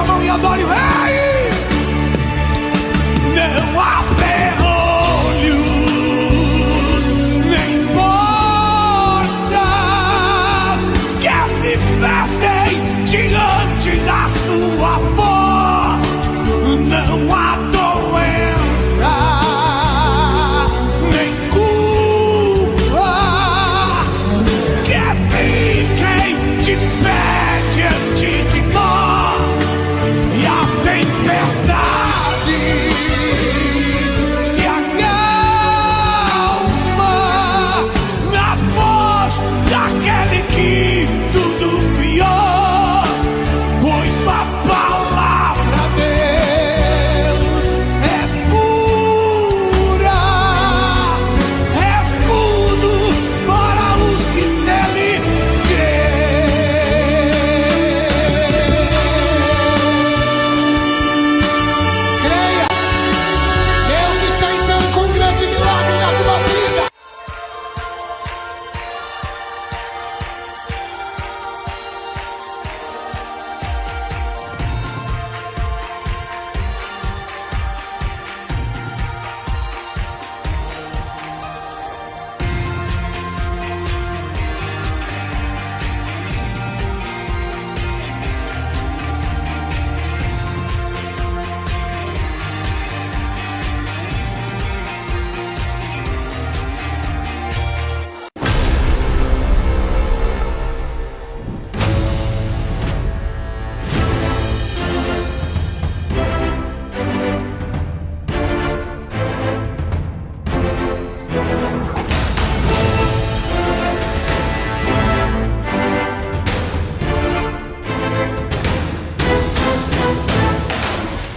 a mão e adore o Rei. Não há ferrolhos nem portas que se fechem diante da sua voz. Não há doença nem cura que fiquem de pé diante de nós. E a tempestade se acalma na voz daquele que tudo pior, pois a palavra Deus é pura, é escudo para os que nele creem. Creia, Deus está entrando com um grande milagre na tua vida.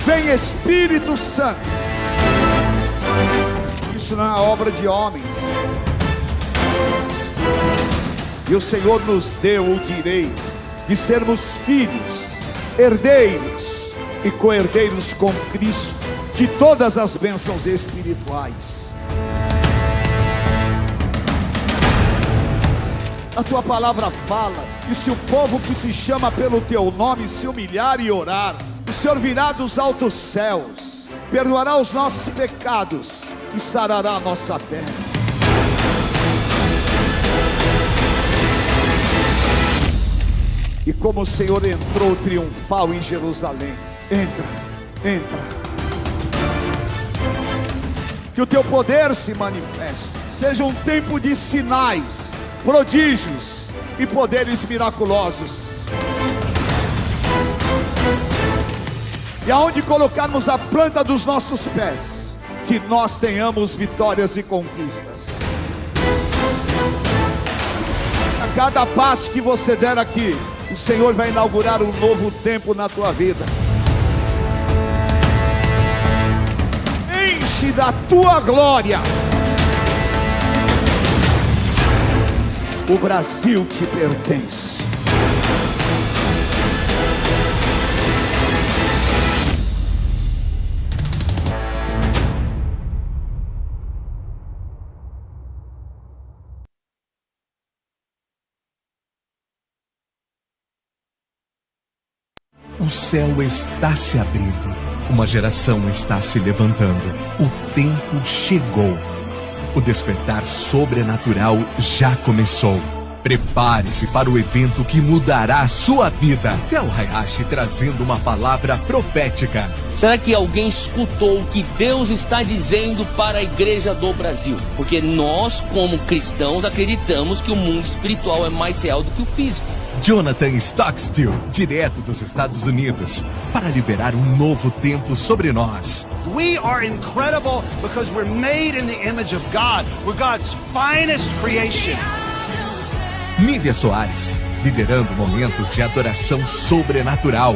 Vem Espírito Santo. Isso não é obra de homens. E o Senhor nos deu o direito de sermos filhos, herdeiros e co-herdeiros com Cristo de todas as bênçãos espirituais. A tua palavra fala que se o povo que se chama pelo teu nome se humilhar e orar, o Senhor virá dos altos céus, perdoará os nossos pecados e sarará a nossa terra. E como o Senhor entrou triunfal em Jerusalém, entra. Que o teu poder se manifeste, seja um tempo de sinais, prodígios e poderes miraculosos. E aonde colocarmos a planta dos nossos pés, que nós tenhamos vitórias e conquistas. A cada passo que você der aqui, o Senhor vai inaugurar um novo tempo na tua vida. Enche da tua glória. O Brasil te pertence. O céu está se abrindo, uma geração está se levantando, o tempo chegou, o despertar sobrenatural já começou. Prepare-se para o evento que mudará a sua vida. Tel Hayashi trazendo uma palavra profética. Será que alguém escutou o que Deus está dizendo para a igreja do Brasil? Porque nós, como cristãos, acreditamos que o mundo espiritual é mais real do que o físico. Jonathan Stockstill, direto dos Estados Unidos, para liberar um novo tempo sobre nós. We are incredible because we're made in the image of God. We're God's finest creation. Nívia Soares, liderando momentos de adoração sobrenatural.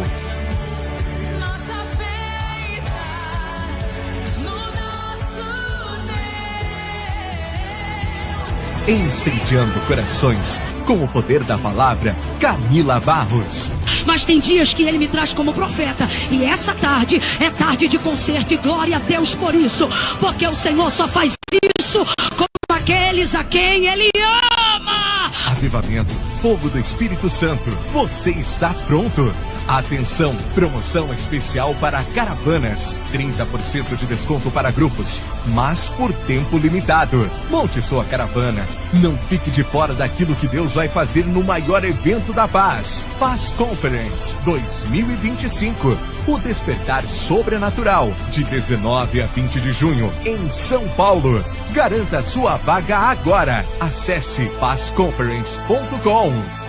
Incendiando corações com o poder da palavra, Camila Barros. Mas tem dias que ele me traz como profeta, e essa tarde é tarde de concerto, e glória a Deus por isso, porque o Senhor só faz isso com aqueles a quem ele ama. avivamento, fogo do Espírito Santo. Você está pronto? Atenção, promoção especial para caravanas. 30% de desconto para grupos, mas por tempo limitado. Monte sua caravana. Não fique de fora daquilo que Deus vai fazer no maior evento da paz. Paz Conference 2025. O despertar sobrenatural, de 19 a 20 de junho, em São Paulo. Garanta sua vaga agora. Acesse pazconference.com.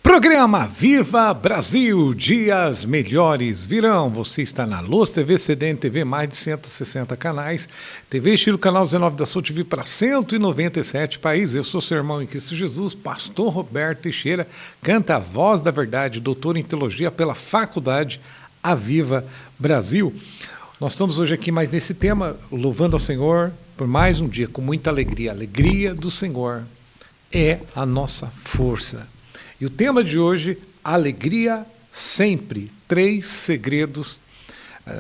Programa Viva Brasil, dias melhores virão. Você está na Luz TV, CDN TV, mais de 160 canais. TV Estilo, canal 19 da Soul TV para 197 países. Eu sou seu irmão em Cristo Jesus, pastor Roberto Teixeira, canta a voz da verdade, doutor em teologia pela Faculdade Aviva Brasil. Nós estamos hoje aqui mais nesse tema, louvando ao Senhor por mais um dia, com muita alegria. A alegria do Senhor é a nossa força. E o tema de hoje, alegria sempre, 3 segredos.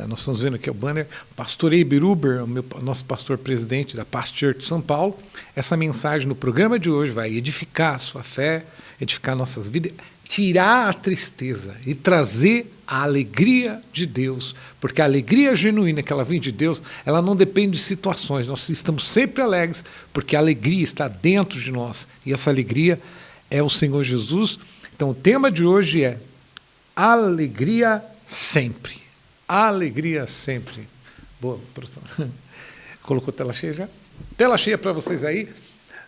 Nós estamos vendo aqui o banner, pastor Eiber Huber, nosso pastor presidente da Paz Church de São Paulo. Essa mensagem no programa de hoje vai edificar a sua fé, edificar nossas vidas, tirar a tristeza e trazer a alegria de Deus, porque a alegria genuína que ela vem de Deus, ela não depende de situações, nós estamos sempre alegres, porque a alegria está dentro de nós, e essa alegria é o Senhor Jesus. Então o tema de hoje é alegria sempre. Alegria sempre. Boa, produção. Colocou tela cheia já? Tela cheia para vocês aí.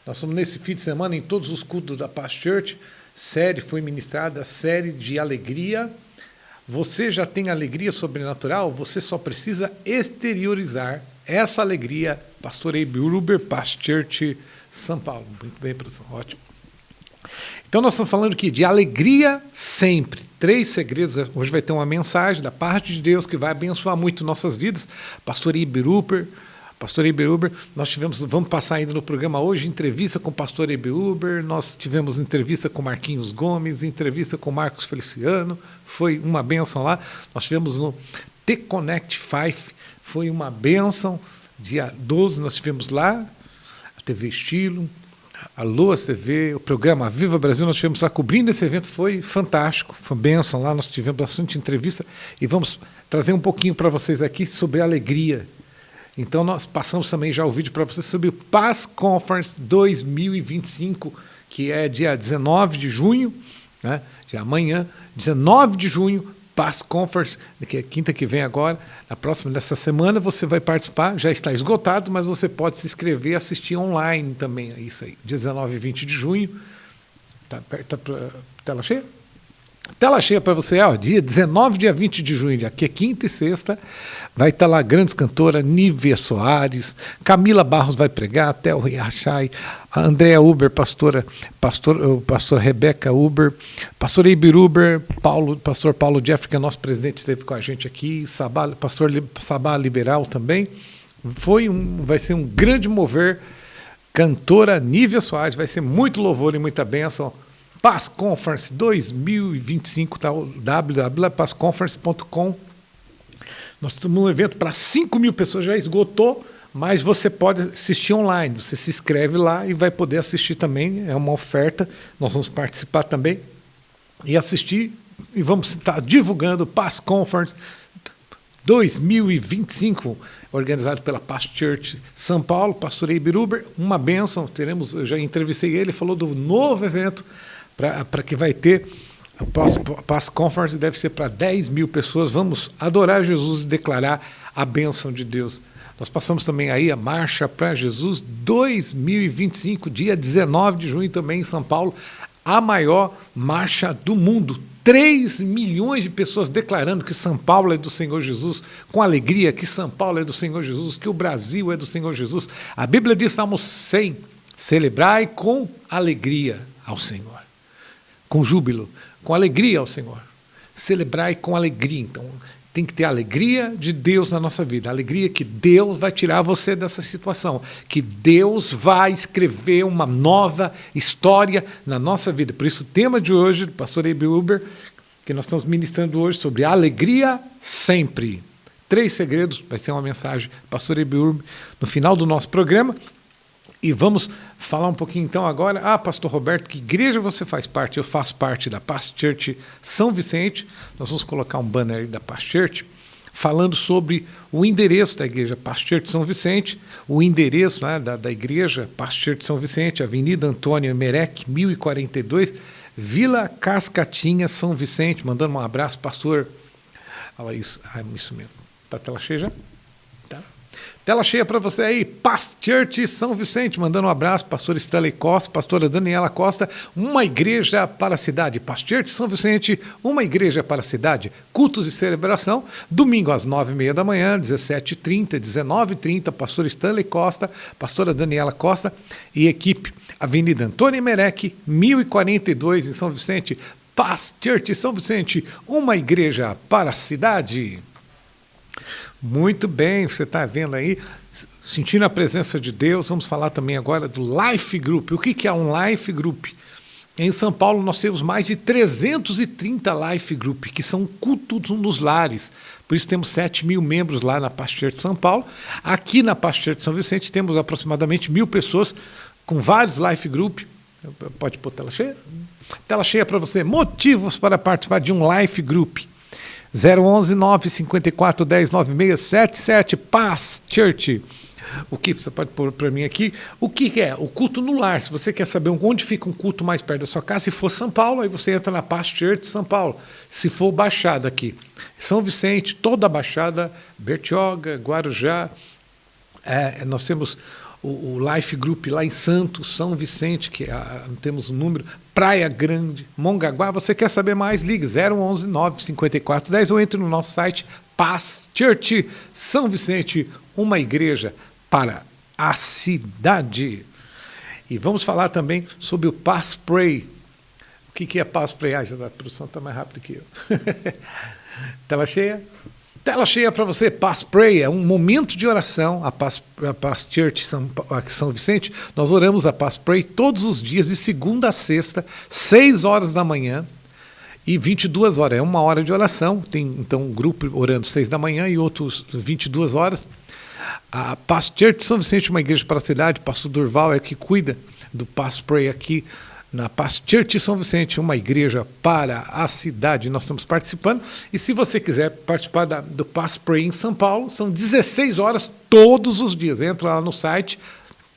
Nós estamos nesse fim de semana em todos os cultos da Paz Church. Série foi ministrada, série de alegria. Você já tem alegria sobrenatural? Você só precisa exteriorizar essa alegria. Pastor Eiber Huber, Paz Church, São Paulo. Muito bem, produção. Ótimo. Então nós estamos falando aqui de alegria sempre. 3 segredos. Hoje vai ter uma mensagem da parte de Deus que vai abençoar muito nossas vidas. Pastor Eiber Huber, nós vamos passar ainda no programa hoje, entrevista com o pastor Eiber Huber, nós tivemos entrevista com Marquinhos Gomes, entrevista com Marcos Feliciano, foi uma bênção lá. Nós tivemos no T-Connect 5, foi uma bênção. Dia 12 nós tivemos lá, a TV Estilo, a Luz TV, o programa Viva Brasil, nós tivemos lá cobrindo esse evento, foi fantástico, foi bênção lá, nós tivemos bastante entrevista e vamos trazer um pouquinho para vocês aqui sobre alegria. Então nós passamos também já o vídeo para vocês sobre o Paz Conference 2025, que é dia 19 de junho, né, de amanhã, 19 de junho, Paz Conference, que é quinta que vem agora, na próxima dessa semana você vai participar, já está esgotado, mas você pode se inscrever e assistir online também, é isso aí, 19 e 20 de junho, tá tela cheia? Tela cheia para você, ó, dia 19, dia 20 de junho, aqui é quinta e sexta, vai estar lá grandes cantoras, Nívia Soares, Camila Barros vai pregar, Théo Riachai, a Andréa Huber, pastor Rebeca Huber, pastor Eiber Huber, pastor Paulo Jeffrey, que é nosso presidente, esteve com a gente aqui, pastor Sabá Liberal também, vai ser um grande mover, cantora Nívia Soares, vai ser muito louvor e muita bênção. Paz Conference 2025, tá? www.pazconference.com. Nós temos um evento para 5.000 pessoas, já esgotou, mas você pode assistir online. Você se inscreve lá e vai poder assistir também. É uma oferta, nós vamos participar também e assistir. E vamos estar divulgando Paz Conference 2025, organizado pela Paz Church São Paulo, pastor Eiber Huber, uma bênção. Eu já entrevistei ele, falou do novo evento para que vai ter. A Paz Conference deve ser para 10.000 pessoas. Vamos adorar Jesus e declarar a bênção de Deus. Nós passamos também aí a Marcha para Jesus 2025, dia 19 de junho também em São Paulo, a maior marcha do mundo. 3 milhões de pessoas declarando que São Paulo é do Senhor Jesus, com alegria, que São Paulo é do Senhor Jesus, que o Brasil é do Senhor Jesus. A Bíblia diz, Salmo 100, celebrai com alegria ao Senhor, com júbilo, com alegria ao Senhor. Celebrai com alegria. Então, tem que ter a alegria de Deus na nossa vida, a alegria que Deus vai tirar você dessa situação, que Deus vai escrever uma nova história na nossa vida. Por isso o tema de hoje, do pastor Eiber Huber, que nós estamos ministrando hoje sobre alegria sempre. 3 segredos, vai ser uma mensagem do pastor Eiber Huber no final do nosso programa. E vamos falar um pouquinho então agora. Pastor Roberto, que igreja você faz parte? Eu faço parte da Past Church São Vicente. Nós vamos colocar um banner aí da Past Church falando sobre o endereço da igreja Past Church São Vicente, o endereço, né, da igreja Past Church São Vicente, Avenida Antônio Emerec, 1042, Vila Cascatinha, São Vicente. Mandando um abraço, pastor. Olha isso, isso mesmo. Tá a tela cheia já? Tá. Tela cheia para você aí, Past Church São Vicente, mandando um abraço, pastor Stanley Costa, pastora Daniela Costa, uma igreja para a cidade. Past Church São Vicente, uma igreja para a cidade. Cultos de celebração, domingo às 9h30 da manhã, 17h30, 19h30, pastor Stanley Costa, pastora Daniela Costa e equipe. Avenida Antônio Emerec, 1042 em São Vicente. Past Church São Vicente, uma igreja para a cidade. Muito bem, você está vendo aí, sentindo a presença de Deus. Vamos falar também agora do Life Group. O que é um Life Group? Em São Paulo nós temos mais de 330 Life Group, que são cultos nos lares. Por isso temos 7.000 membros lá na Past Church de São Paulo. Aqui na Past Church de São Vicente temos aproximadamente 1.000 pessoas com vários Life Group. Pode pôr tela cheia? Tela cheia para você. Motivos para participar de um Life Group. 011 954 10 9677, Past Church. O que você pode pôr para mim aqui? O que é? O culto no lar. Se você quer saber onde fica um culto mais perto da sua casa, se for São Paulo, aí você entra na Past Church São Paulo. Se for Baixada aqui, São Vicente, toda a Baixada, Bertioga, Guarujá, nós temos o Life Group lá em Santos, São Vicente, que temos um número, Praia Grande, Mongaguá. Você quer saber mais? Ligue 011 954 10 ou entre no nosso site Past Church São Vicente, uma igreja para a cidade. E vamos falar também sobre o Past Pray. O que é Past Pray? A produção está mais rápida que eu. Tela cheia? Tela cheia para você. Past Pray é um momento de oração. A Past Church São Vicente, nós oramos a Past Pray todos os dias, de segunda a sexta, 6 horas da manhã e 22 horas. É 1 hora de oração. Tem então um grupo orando 6 da manhã e outros 22 horas. A Past Church São Vicente, uma igreja para a cidade, o pastor Durval é que cuida do Past Pray aqui na Past Church São Vicente, uma igreja para a cidade. Nós estamos participando. E se você quiser participar do Past Pray em São Paulo, são 16 horas todos os dias. Entra lá no site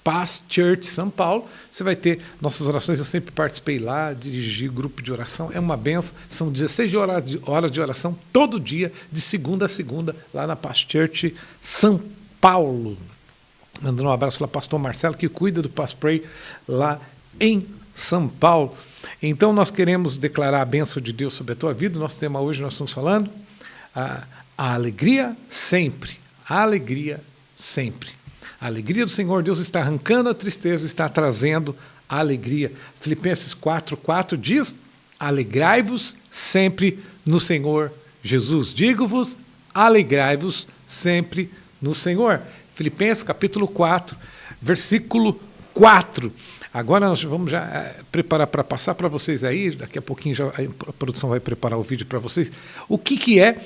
Past Church São Paulo, você vai ter nossas orações. Eu sempre participei lá, dirigi grupo de oração, é uma benção. São 16 horas de oração todo dia, de segunda a segunda, lá na Past Church São Paulo. Mandando um abraço lá, pastor Marcelo, que cuida do Past Pray lá em São Paulo. Então nós queremos declarar a bênção de Deus sobre a tua vida. Nosso tema hoje nós estamos falando a alegria sempre. A alegria sempre. A alegria do Senhor Deus está arrancando a tristeza, está trazendo a alegria. Filipenses 4:4 diz: alegrai-vos sempre no Senhor Jesus. Digo-vos, alegrai-vos sempre no Senhor. Filipenses capítulo 4, versículo 4. Agora nós vamos já preparar para passar para vocês aí, daqui a pouquinho já a produção vai preparar o vídeo para vocês. O que é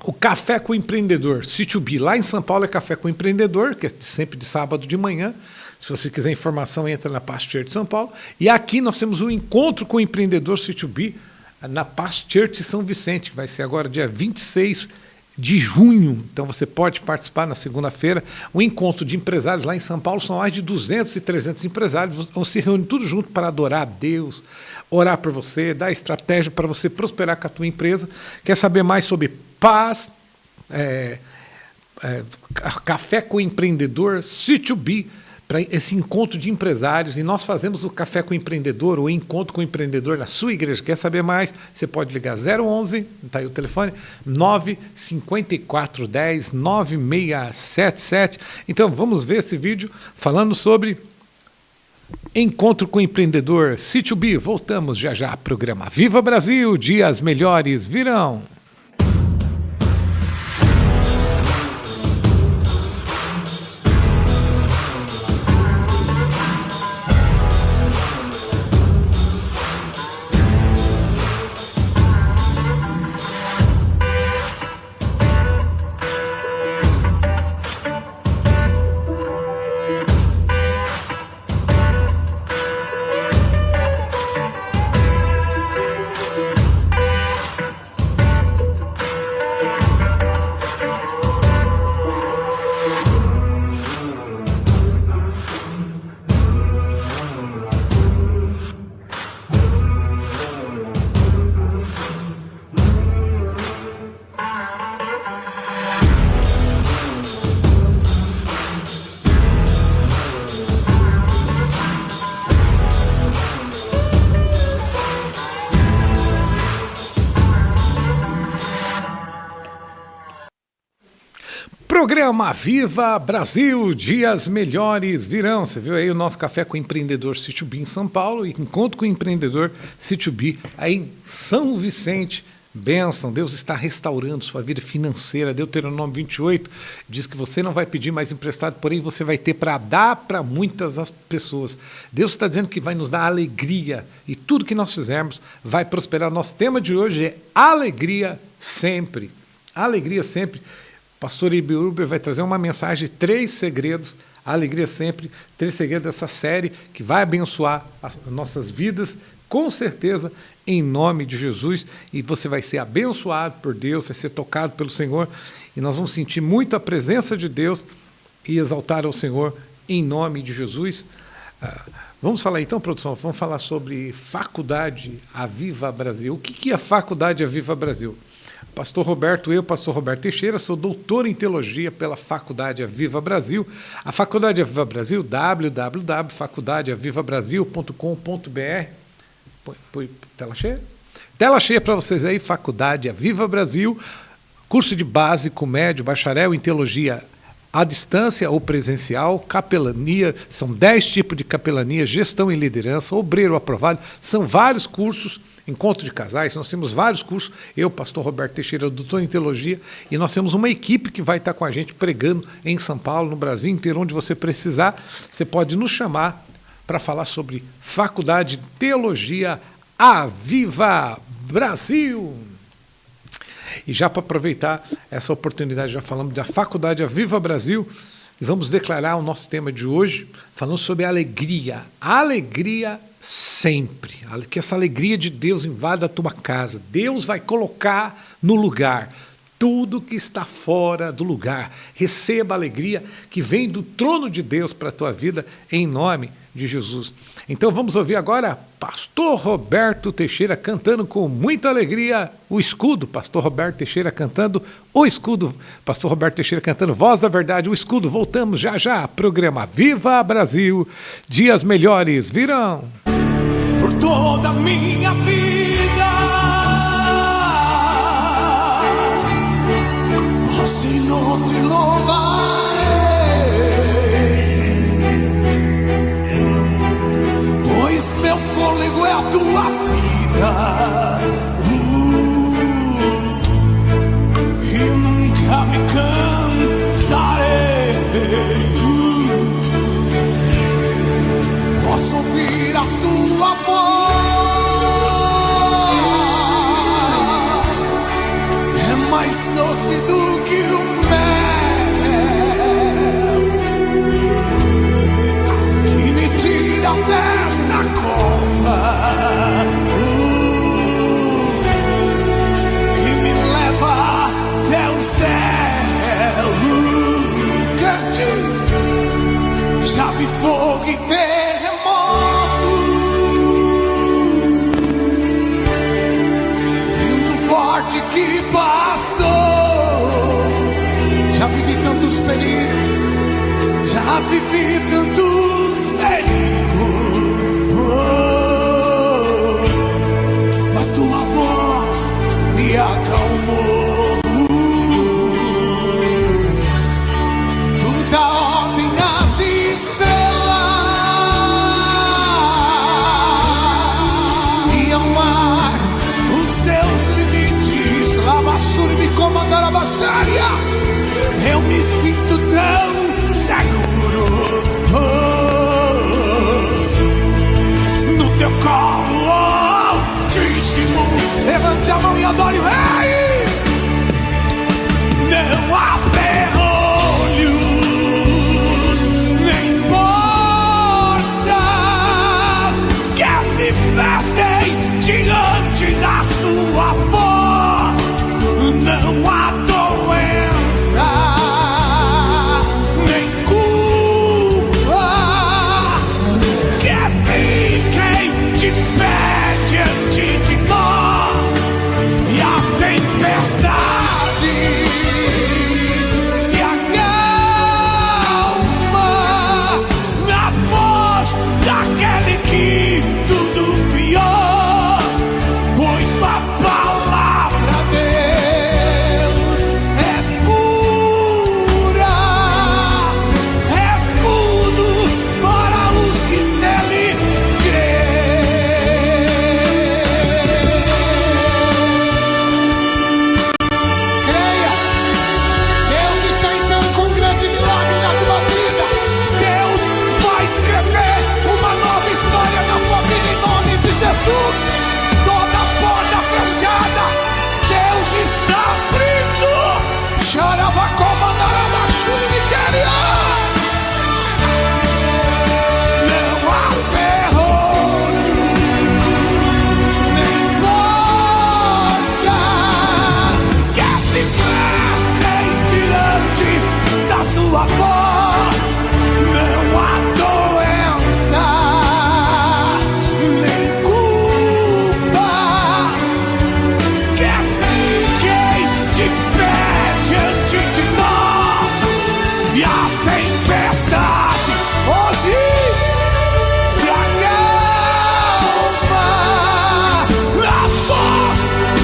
o Café com o Empreendedor? C2B, lá em São Paulo é Café com o Empreendedor, que é sempre de sábado de manhã. Se você quiser informação, entra na Past Church de São Paulo. E aqui nós temos um encontro com o empreendedor C2B na Past Church São Vicente, que vai ser agora dia 26 de junho. Então você pode participar na segunda-feira. O encontro de empresários lá em São Paulo, são mais de 200 e 300 empresários, vão se reunir tudo junto para adorar a Deus, orar por você, dar estratégia para você prosperar com a tua empresa. Quer saber mais sobre Café com o Empreendedor C2B, para esse encontro de empresários, e nós fazemos o Café com o Empreendedor, o encontro com o empreendedor na sua igreja. Quer saber mais? Você pode ligar 011, está aí o telefone, 954 10 9677. Então vamos ver esse vídeo falando sobre encontro com o empreendedor C2B. Voltamos já já. Programa Viva Brasil, dias melhores virão. Programa Viva Brasil, dias melhores virão. Você viu aí o nosso café com o empreendedor C2B em São Paulo e encontro com o empreendedor C2B aí em São Vicente. Bênção, Deus está restaurando sua vida financeira. Deuteronômio 28 diz que você não vai pedir mais emprestado, porém você vai ter para dar para muitas as pessoas. Deus está dizendo que vai nos dar alegria e tudo que nós fizermos vai prosperar. Nosso tema de hoje é alegria sempre. Alegria sempre. Pastor Ibiúber vai trazer uma mensagem de 3 segredos, alegria sempre, 3 segredos dessa série que vai abençoar as nossas vidas, com certeza, em nome de Jesus, e você vai ser abençoado por Deus, vai ser tocado pelo Senhor, e nós vamos sentir muito a presença de Deus e exaltar ao Senhor em nome de Jesus. Vamos falar então, produção, vamos falar sobre Faculdade Aviva Brasil. O que é a Faculdade Aviva Brasil? Pastor Roberto Teixeira, sou doutor em teologia pela Faculdade Aviva Brasil. A Faculdade Aviva Brasil, www.faculdadeavivabrasil.com.br. Põe tela cheia? Tela cheia para vocês aí, Faculdade Aviva Brasil, curso de básico, médio, bacharel em teologia à distância ou presencial, capelania, são 10 tipos de capelania, gestão e liderança, obreiro aprovado, são vários cursos. Encontro de casais, nós temos vários cursos, eu, pastor Roberto Teixeira, doutor em teologia, e nós temos uma equipe que vai estar com a gente pregando em São Paulo, no Brasil inteiro, onde você precisar, você pode nos chamar para falar sobre Faculdade de Teologia Aviva Brasil. E já para aproveitar essa oportunidade, já falamos da Faculdade Aviva Brasil, e vamos declarar o nosso tema de hoje, falando sobre alegria. Alegria sempre. Que essa alegria de Deus invada a tua casa. Deus vai colocar no lugar tudo que está fora do lugar. Receba a alegria que vem do trono de Deus para a tua vida, em nome de Jesus. Então vamos ouvir agora Pastor Roberto Teixeira cantando com muita alegria o escudo. Pastor Roberto Teixeira cantando o escudo. Pastor Roberto Teixeira cantando Voz da Verdade, o escudo. Voltamos já já. Programa Viva Brasil. Dias melhores virão. Por toda a minha vida, ó Senhor, te louvarei, pois meu fôlego é a tua vida, e nunca me cansarei. Posso ouvir a sua voz, é mais doce do que o mel, que me tira desta cova e me leva até o céu. Cantinho, já vi fogo e terremoto, vento forte que passou. Já vivi tantos perigos, já vivi tantos perigos, mas tua voz me acalmou. Toda ordem as estrelas e ao mar os seus limites. Lava surbe comandar a baixaria. Eu me sinto tão seguro no teu colo altíssimo. Levante a mão e adore o Rei. Não há ferrolhos nem portas que se fechem diante da sua voz. Não há doença nem cura que fiquem de pé diante de nós. E a tempestade Jesus. Toda porta fechada, Deus está abrindo. Xarabacomandarabachuriqueria. Não há ferrolho, nem porta que se prestem diante da sua voz. Não há doença, nem culpa que fiquei de pé diante de nós. E a tempestade hoje se acalma na voz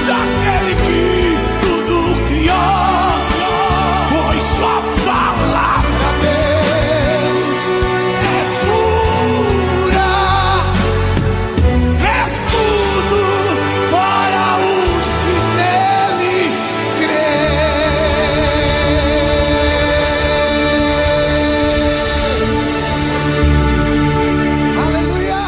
daquele que tudo criou, pois sua palavra, Deus, é pura, escudo para os que nele creem. Aleluia!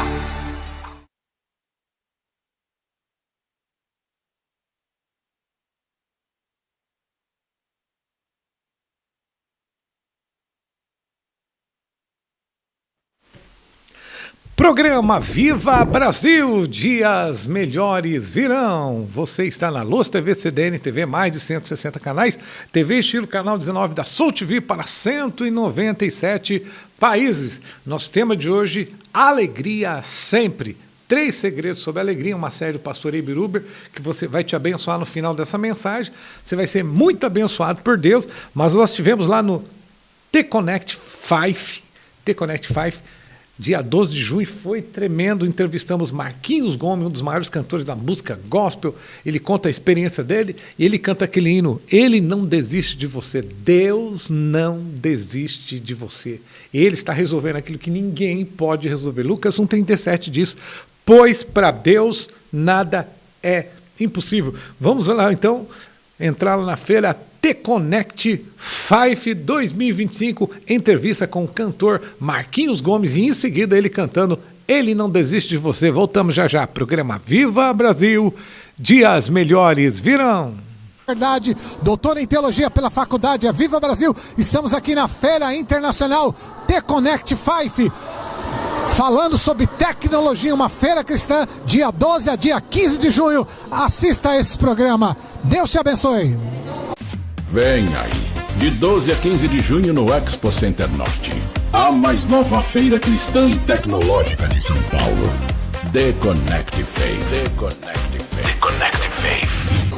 Programa Viva Brasil, dias melhores virão. Você está na Luz TV, CDN TV, mais de 160 canais, TV Estilo, canal 19 da Soul TV para 197 países. Nosso tema de hoje, alegria sempre. 3 segredos sobre alegria, uma série do pastor Eibiruber, que você vai te abençoar no final dessa mensagem. Você vai ser muito abençoado por Deus, mas nós tivemos lá no T-Connect 5, dia 12 de junho, foi tremendo. Entrevistamos Marquinhos Gomes, um dos maiores cantores da música gospel. Ele conta a experiência dele e ele canta aquele hino: Ele não desiste de você. Deus não desiste de você. Ele está resolvendo aquilo que ninguém pode resolver. Lucas 1,37 diz: pois para Deus nada é impossível. Vamos lá então, entrar lá na feira T-Connect 5 2025, entrevista com o cantor Marquinhos Gomes, e em seguida ele cantando Ele Não Desiste de Você. Voltamos já já. Programa Viva Brasil, dias melhores virão. Verdade, doutor em teologia pela faculdade Viva Brasil. Estamos aqui na Feira Internacional T-Connect 5, falando sobre tecnologia, uma feira cristã, dia 12 a dia 15 de junho. Assista a esse programa. Deus te abençoe. Vem aí, de 12 a 15 de junho no Expo Center Norte, a mais nova feira cristã e tecnológica de São Paulo. The Connect Faith. The Connect Faith. The Connect Faith.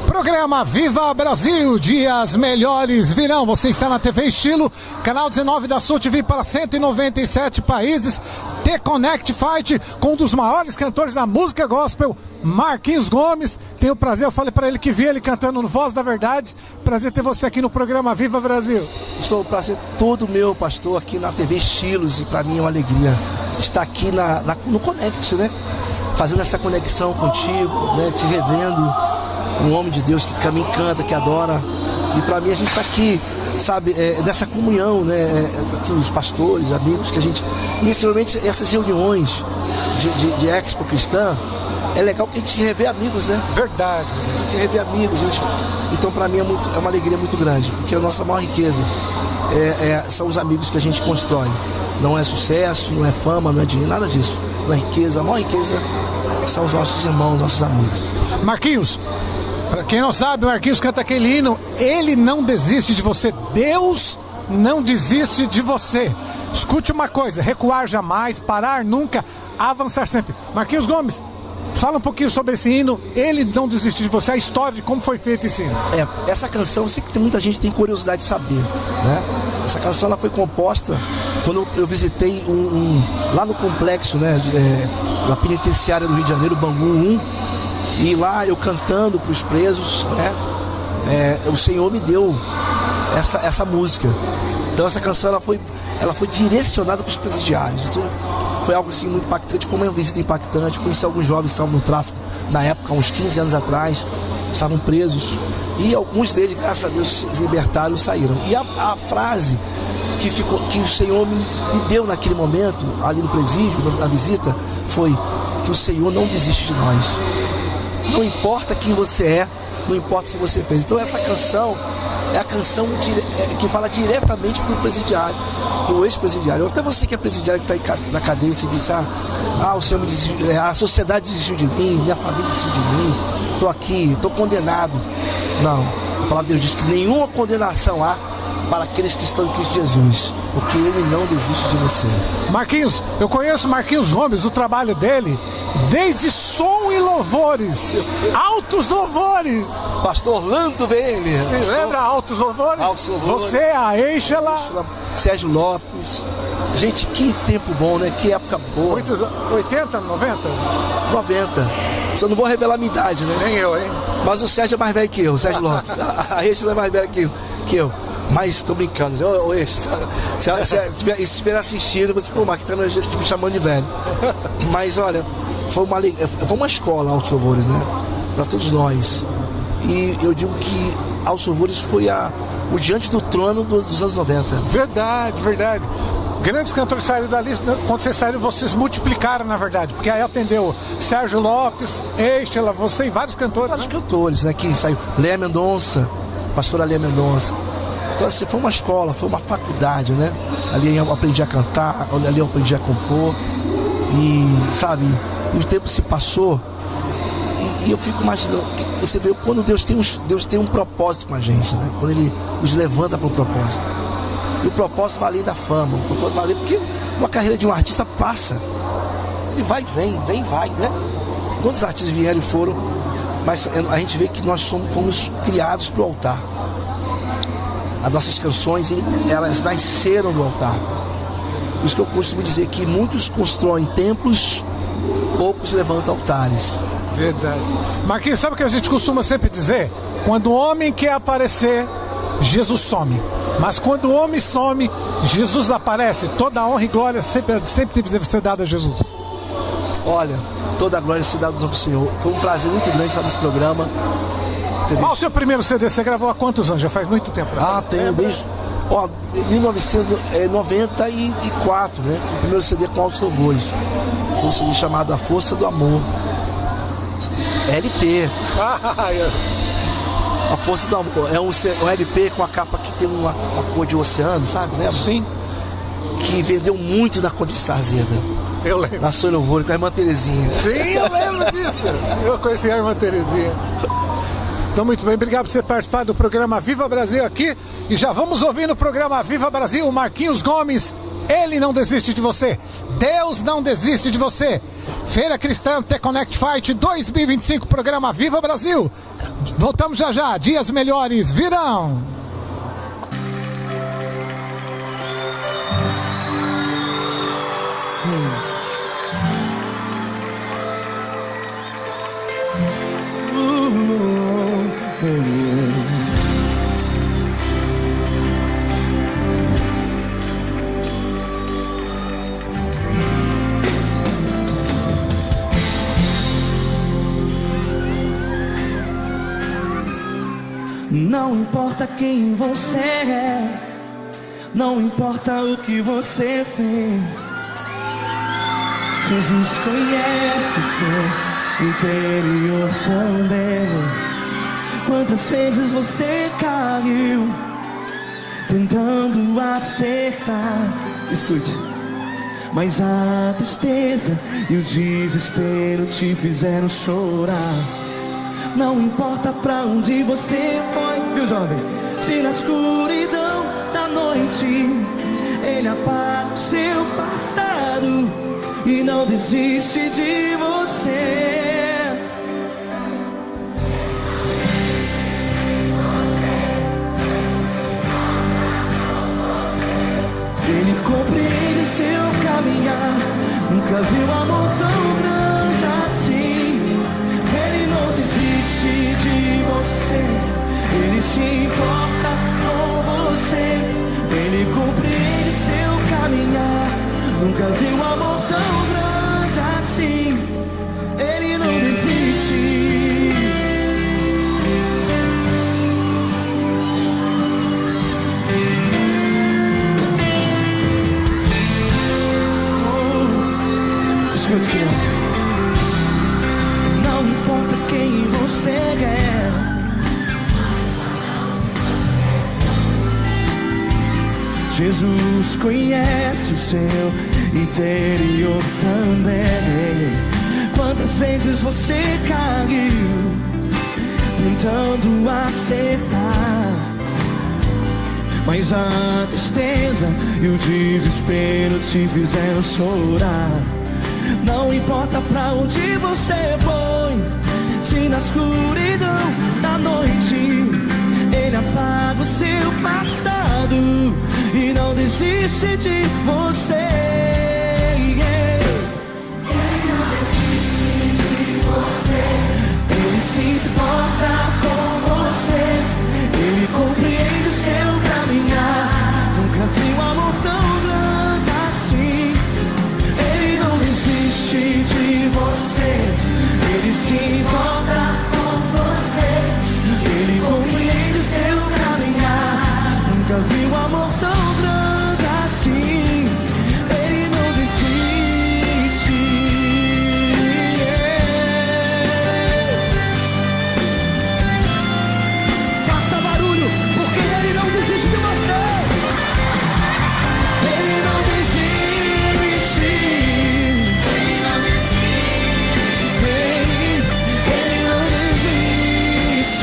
Programa Viva Brasil, dias melhores virão. Você está na TV Estilo, canal 19 da Soul TV para 197 países. T-Connect Fight com um dos maiores cantores da música gospel, Marquinhos Gomes. Tenho o prazer, eu falei para ele que vi ele cantando no Voz da Verdade. Prazer ter você aqui no programa Viva Brasil. Sou o prazer todo meu, pastor, aqui na TV Estilos, e para mim é uma alegria estar aqui no Connect, né? Fazendo essa conexão contigo, né? Te revendo, um homem de Deus que me encanta, que adora. E para mim a gente está aqui, sabe, nessa comunhão, né? Aqui os pastores, amigos que a gente... E geralmente essas reuniões de Expo Cristã, é legal que a gente revê amigos, né? Verdade. A gente revê amigos, então para mim é uma alegria muito grande, porque a nossa maior riqueza são os amigos que a gente constrói. Não é sucesso, não é fama, não é dinheiro, nada disso. Não é riqueza, a maior riqueza são os nossos irmãos, nossos amigos. Marquinhos, para quem não sabe, o Marquinhos canta aquele hino: Ele não desiste de você. Deus não desiste de você. Escute uma coisa: recuar jamais, parar nunca, avançar sempre. Marquinhos Gomes, fala um pouquinho sobre esse hino, Ele Não Desiste de Você, a história de como foi feito esse hino. Essa canção, eu sei que muita gente tem curiosidade de saber, né? Essa canção ela foi composta quando eu visitei lá no complexo, né, da penitenciária do Rio de Janeiro, Bangu 1, e lá eu cantando para os presos, né, o Senhor me deu essa música. Então essa canção ela foi direcionada para os presidiários. Então, foi algo assim muito impactante, foi uma visita impactante. Conheci alguns jovens que estavam no tráfico na época, uns 15 anos atrás, estavam presos, e alguns deles, graças a Deus, se libertaram e saíram. E a frase que o Senhor me deu naquele momento, ali no presídio, na visita, foi: que o Senhor não desiste de nós. Não importa quem você é, não importa o que você fez. Então essa canção é a canção que fala diretamente para o presidiário, para o ex-presidiário. Até você que é presidiário, que está na cadeia, se disse, o Senhor me desistiu, a sociedade desistiu de mim, minha família desistiu de mim, estou aqui, estou condenado. Não, a palavra de Deus diz que nenhuma condenação há para aqueles que estão em Cristo Jesus, porque Ele não desiste de você. Marquinhos, eu conheço Marquinhos Gomes, o trabalho dele, desde som e louvores, altos louvores. Pastor Orlando VM. Lembra Altos Louvores? Altos Louvores. Você, a Eixela. Sérgio Lopes. Gente, que tempo bom, né? Que época boa. 80, 90? 90. Só não vou revelar a minha idade, né? Nem eu, hein? Mas o Sérgio é mais velho que eu, o Sérgio Lopes. A Eixela é mais velha que eu. Mas tô brincando. Ô, Eixela, se estiver assistindo, você, pô, Mark, tá me chamando de velho. Mas olha, foi uma escola, Altos Louvores, né? Para todos nós. E eu digo que Altos Louvores foi o diante do trono dos anos 90. Verdade. Grandes cantores saíram dali, quando vocês saíram, vocês multiplicaram, na verdade, porque aí atendeu Sérgio Lopes, Eixela, você e vários cantores. Vários cantores, né? Que saiu. Léa Mendonça, pastora Léa Mendonça. Então, assim, foi uma escola, foi uma faculdade, né? Ali eu aprendi a cantar, ali eu aprendi a compor. E, sabe, o tempo se passou. E eu fico imaginando, você vê quando Deus tem um propósito com a gente, né? Quando Ele nos levanta para um propósito. E o propósito vai além da fama, o propósito vai além, porque uma carreira de um artista passa. Ele vai e vai, né? Quantos artistas vieram e foram, mas a gente vê que nós fomos criados para o altar. As nossas canções, elas nasceram do altar. Por isso que eu costumo dizer que muitos constroem templos, poucos levantam altares. Verdade. Marquinhos, sabe o que a gente costuma sempre dizer? Quando o homem quer aparecer, Jesus some. Mas quando o homem some, Jesus aparece. Toda a honra e glória sempre deve ser dada a Jesus. Olha, toda a glória se dá ao Senhor. Foi um prazer muito grande estar nesse programa. Qual o seu primeiro CD? Você gravou há quantos anos? Já faz muito tempo. Tenho desde 1994, né? Foi o primeiro CD com Altos Louvores. Foi um CD chamado A Força do Amor. LP. A Força do Amor. É um LP com a capa que tem uma cor de oceano, sabe? Lembra? Sim. Que vendeu muito na Conde Arzeda. Eu lembro. Na São Louvor, com a irmã Terezinha. Sim, eu lembro disso. Eu conheci a irmã Terezinha. Então, muito bem, obrigado por você participar do programa Viva Brasil aqui. E já vamos ouvir no programa Viva Brasil o Marquinhos Gomes. Ele não desiste de você. Deus não desiste de você. Feira Cristã The Connect Fight 2025, programa Viva Brasil. Voltamos já. Dias melhores virão. Não importa quem você é, não importa o que você fez, Jesus conhece seu interior também. Quantas vezes você caiu tentando acertar? Escute. Mas a tristeza e o desespero te fizeram chorar. Não importa pra onde você foi, meu jovem, se na escuridão da noite Ele apaga o seu passado e não desiste de você. Ele compreende seu caminhar, nunca viu amor tão grande assim. Ele não desiste de você, Ele se importa com você. Ele compreende seu caminhar, nunca viu amor tão grande assim. Ele não desiste. Escute, criança. Jesus conhece o seu interior também. Quantas vezes você caiu tentando acertar, mas a tristeza e o desespero te fizeram chorar. Não importa pra onde você foi, se na escuridão da noite Ele apaga o seu passado e não desiste de você. Ele não desiste de você. Ele se importa com você. Ele compreende o seu caminhar. Nunca vi um amor tão grande assim. Ele não desiste de você. Ele se importa com você. Ele compreende o seu caminhar. Nunca vi um amor tão grande assim. Ele não desiste. Faça barulho, porque Ele não desiste de você. Ele não desiste. Ele não desiste. Ele não desiste. Ele não desiste. Ele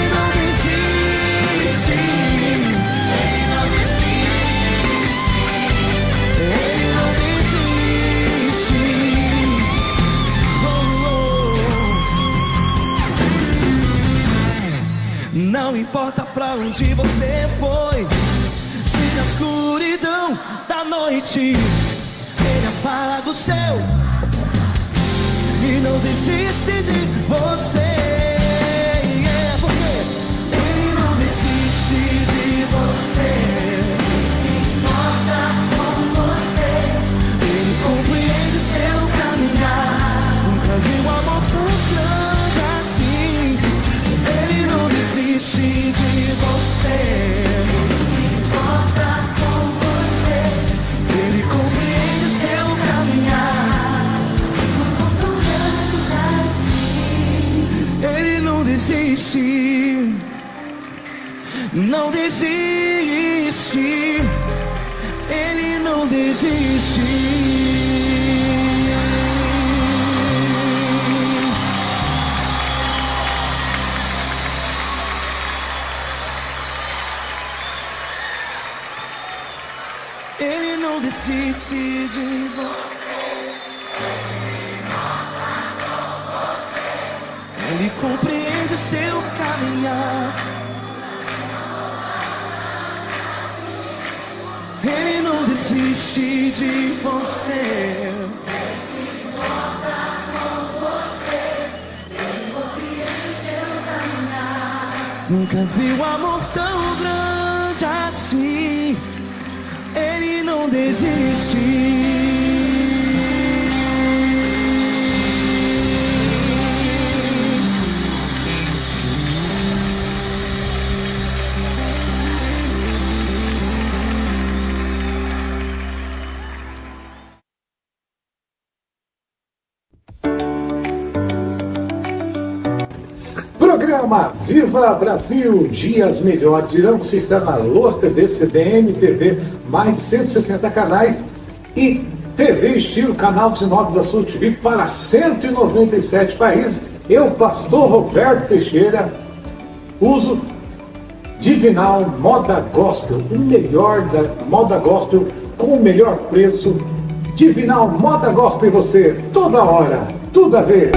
não desiste. Ele não desiste. Não importa pra onde você foi, se na escuridão da noite Ele apaga o céu e não desiste de você. É porque Ele não desiste de você. Ele se importa com você. Ele compreende o seu caminhar. Nunca vi um amor tão grande assim. Ele não desiste de você. Ele se importa com você. Ele compreende o seu caminhar. Tão grande assim. Ele não desiste. Não desiste. Ele não desiste. Ele não desiste de você. Ele compreende seu caminhar. Ele não desiste de você. Ele se importa com você. Ele compreende seu caminhar. Nunca vi um amor tão grande assim. Ele não desiste. Programa Viva Brasil, dias melhores virão. Você está na Los TV, CBN TV, mais de 160 canais e TV Estilo, canal 19 da Sul TV para 197 países. Eu, pastor Roberto Teixeira, uso Divinal Moda Gospel, o melhor da moda gospel com o melhor preço. Divinal Moda Gospel, você, toda hora, tudo a ver.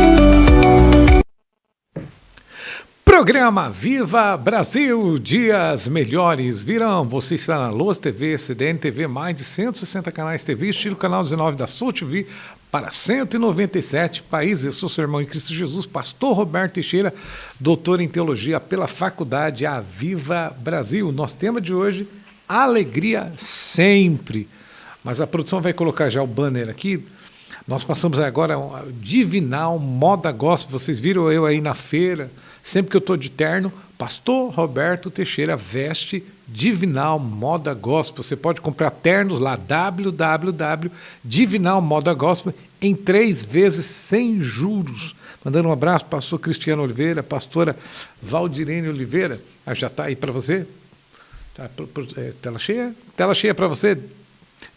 Programa Viva Brasil, dias melhores virão. Você está na Los TV, CDN TV, mais de 160 canais TV, estilo canal 19 da Sul TV, para 197 países. Eu sou seu irmão em Cristo Jesus, pastor Roberto Teixeira, doutor em teologia pela Faculdade Aviva Brasil. Nosso tema de hoje, alegria sempre. Mas a produção vai colocar já o banner aqui. Nós passamos agora a Divinal Moda Gospel. Vocês viram eu aí na feira. Sempre que eu estou de terno, pastor Roberto Teixeira veste Divinal Moda Gospel. Você pode comprar ternos lá, www.divinalmodagospel em 3 vezes sem juros. Mandando um abraço para o pastor Cristiano Oliveira, pastora Valdirene Oliveira. Já está aí para você? Tá, tela cheia? Tela cheia para você.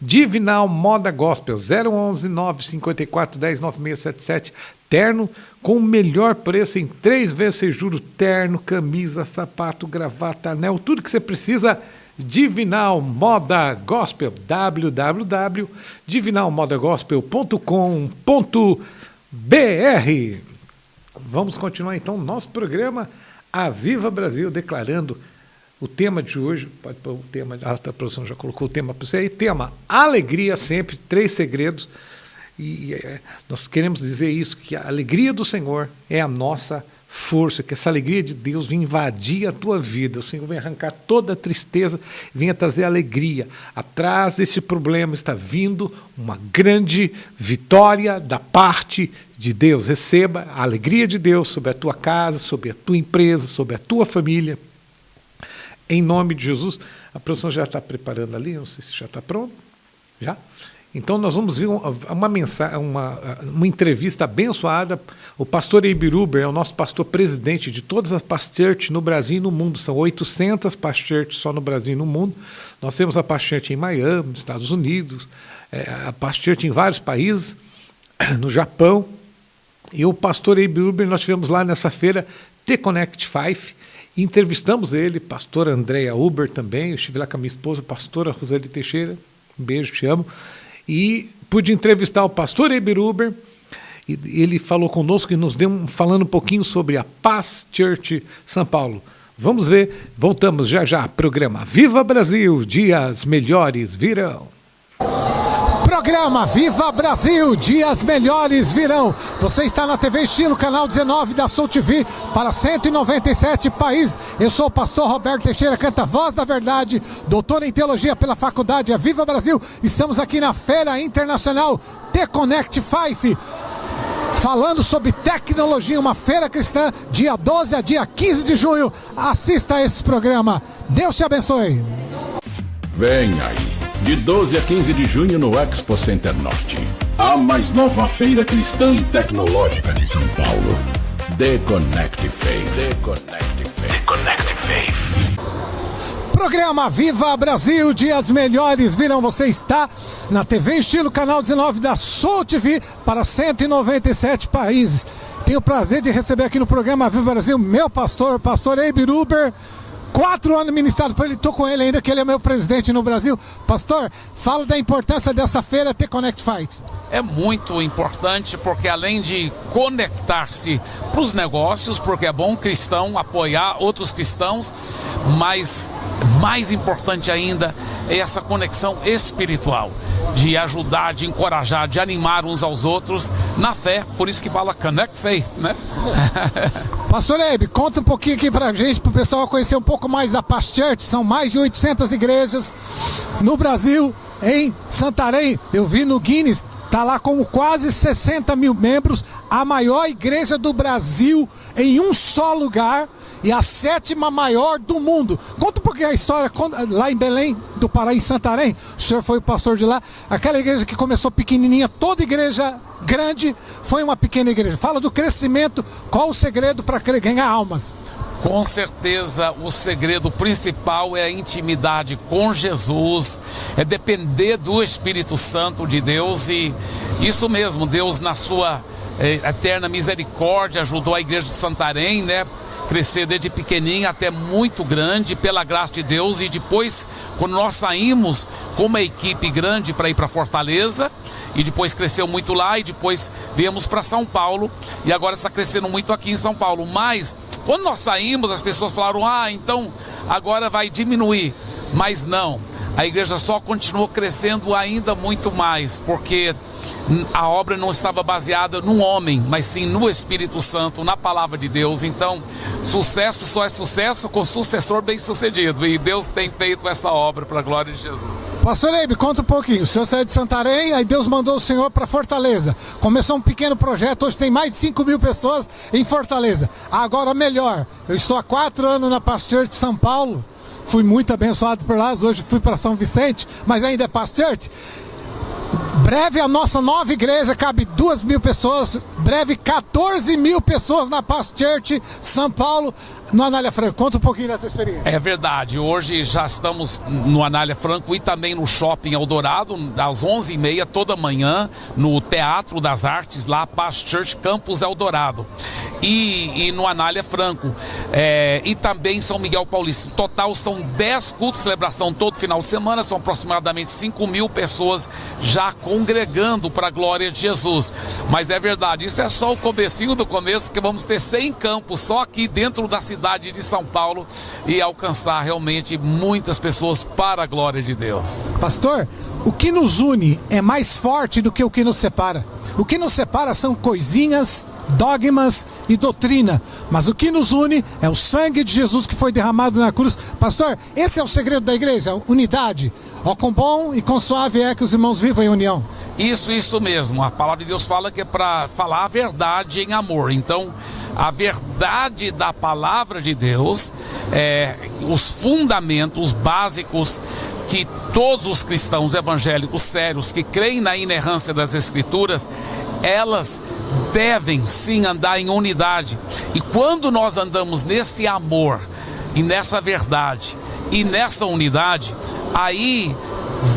Divinal Moda Gospel, 011 954 10 9677. Terno com o melhor preço em 3 vezes sem juros. Terno, camisa, sapato, gravata, anel, tudo que você precisa. Divinal Moda Gospel, www.divinalmodagospel.com.br. Vamos continuar então nosso programa Aviva Brasil, declarando o tema de hoje. Pode pôr o tema, a produção já colocou o tema para você aí. Tema: alegria sempre, 3 segredos. Nós queremos dizer isso, que a alegria do Senhor é a nossa força, que essa alegria de Deus venha invadir a tua vida. O Senhor vem arrancar toda a tristeza, venha trazer alegria. Atrás desse problema está vindo uma grande vitória da parte de Deus. Receba a alegria de Deus sobre a tua casa, sobre a tua empresa, sobre a tua família. Em nome de Jesus. A produção já está preparando ali, não sei se já está pronto. Já? Então nós vamos ver uma entrevista abençoada. O pastor Eibiruber é o nosso pastor presidente de todas as pastures no Brasil e no mundo. São 800 pastures só no Brasil e no mundo. Nós temos a pasture em Miami, nos Estados Unidos, a pasture em vários países, no Japão. E o pastor Eibiruber, nós tivemos lá nessa feira T-Connect 5, e entrevistamos ele, pastor Andréa Uber também. Eu estive lá com a minha esposa, pastora Roseli Teixeira. Um beijo, te amo. E pude entrevistar o pastor Eibiruber, e ele falou conosco e nos deu falando um pouquinho sobre a Paz Church São Paulo. Vamos ver, voltamos já. Programa Viva Brasil, dias melhores virão. Programa Viva Brasil, dias melhores virão. Você está na TV Estilo, canal 19 da Soul TV, para 197 países. Eu sou o pastor Roberto Teixeira, canta Voz da Verdade, doutor em teologia pela faculdade Viva Brasil. Estamos aqui na Feira Internacional T-Connect 5, falando sobre tecnologia, uma feira cristã, dia 12 a dia 15 de junho. Assista a esse programa. Deus te abençoe. Vem aí. De 12 a 15 de junho no Expo Center Norte. A mais nova feira cristã e tecnológica de São Paulo. The Connect Faith. Programa Viva Brasil, dias melhores virão. Você está na TV Estilo, canal 19 da Soul TV, para 197 países. Tenho o prazer de receber aqui no programa Viva Brasil meu pastor Eibiruber. 4 anos ministrado por ele, estou com ele ainda, que ele é meu presidente no Brasil. Pastor, fala da importância dessa feira T-Connect Fight. É muito importante, porque além de conectar-se para os negócios, porque é bom cristão apoiar outros cristãos, mas mais importante ainda é essa conexão espiritual, de ajudar, de encorajar, de animar uns aos outros na fé. Por isso que fala Connect Faith, né? Pastor Eibe, conta um pouquinho aqui pra gente, pro pessoal conhecer um pouco mais da Paz Church. São mais de 800 igrejas no Brasil, em Santarém. Eu vi no Guinness, tá lá com quase 60 mil membros, a maior igreja do Brasil em um só lugar e a 7ª maior do mundo. Conta um pouquinho a história lá em Belém do Pará, em Santarém. O senhor foi o pastor de lá. Aquela igreja que começou pequenininha, toda igreja grande foi uma pequena igreja. Fala do crescimento, qual o segredo para ganhar almas? Com certeza o segredo principal é a intimidade com Jesus, é depender do Espírito Santo de Deus. E isso mesmo, Deus na sua eterna misericórdia ajudou a igreja de Santarém, né, crescer desde pequenininha até muito grande, pela graça de Deus. E depois, quando nós saímos com uma equipe grande para ir para Fortaleza, e depois cresceu muito lá, e depois viemos para São Paulo, e agora está crescendo muito aqui em São Paulo. Mas quando nós saímos, as pessoas falaram: então agora vai diminuir. Mas não, a igreja só continuou crescendo ainda muito mais, porque a obra não estava baseada no homem, mas sim no Espírito Santo, na palavra de Deus. Então, sucesso só é sucesso com sucessor bem sucedido, e Deus tem feito essa obra para a glória de Jesus. Pastor Eibe, conta um pouquinho. O senhor saiu de Santarém, aí Deus mandou o senhor para Fortaleza. Começou um pequeno projeto, hoje tem mais de 5 mil pessoas em Fortaleza. Agora melhor, eu estou há 4 anos na Paz Church de São Paulo, fui muito abençoado por lá. Hoje fui para São Vicente, mas ainda é Paz Church. Breve a nossa nova igreja, cabe 2.000 pessoas. Breve 14.000 pessoas na Paz Church, São Paulo, no Anália Franco. Conta um pouquinho dessa experiência. É verdade, hoje já estamos no Anália Franco e também no Shopping Eldorado, às 11h30 toda manhã, no Teatro das Artes, lá Paz Church Campus Eldorado. E no Anália Franco, e também em São Miguel Paulista. No total são 10 cultos de celebração todo final de semana, são aproximadamente 5.000 pessoas já congregando para a glória de Jesus. Mas é verdade, isso é só o comecinho do começo, porque vamos ter 100 campos só aqui dentro da cidade de São Paulo e alcançar realmente muitas pessoas para a glória de Deus. Pastor, o que nos une é mais forte do que o que nos separa. O que nos separa são coisinhas, dogmas e doutrina, mas o que nos une é o sangue de Jesus que foi derramado na cruz. Pastor, esse é o segredo da igreja, unidade. Ó, com bom e com suave é que os irmãos vivam em união. Isso mesmo, a palavra de Deus fala que é para falar a verdade em amor. Então, a verdade da palavra de Deus, os fundamentos básicos que todos os cristãos evangélicos sérios que creem na inerrância das Escrituras, elas devem sim andar em unidade. E quando nós andamos nesse amor e nessa verdade e nessa unidade, aí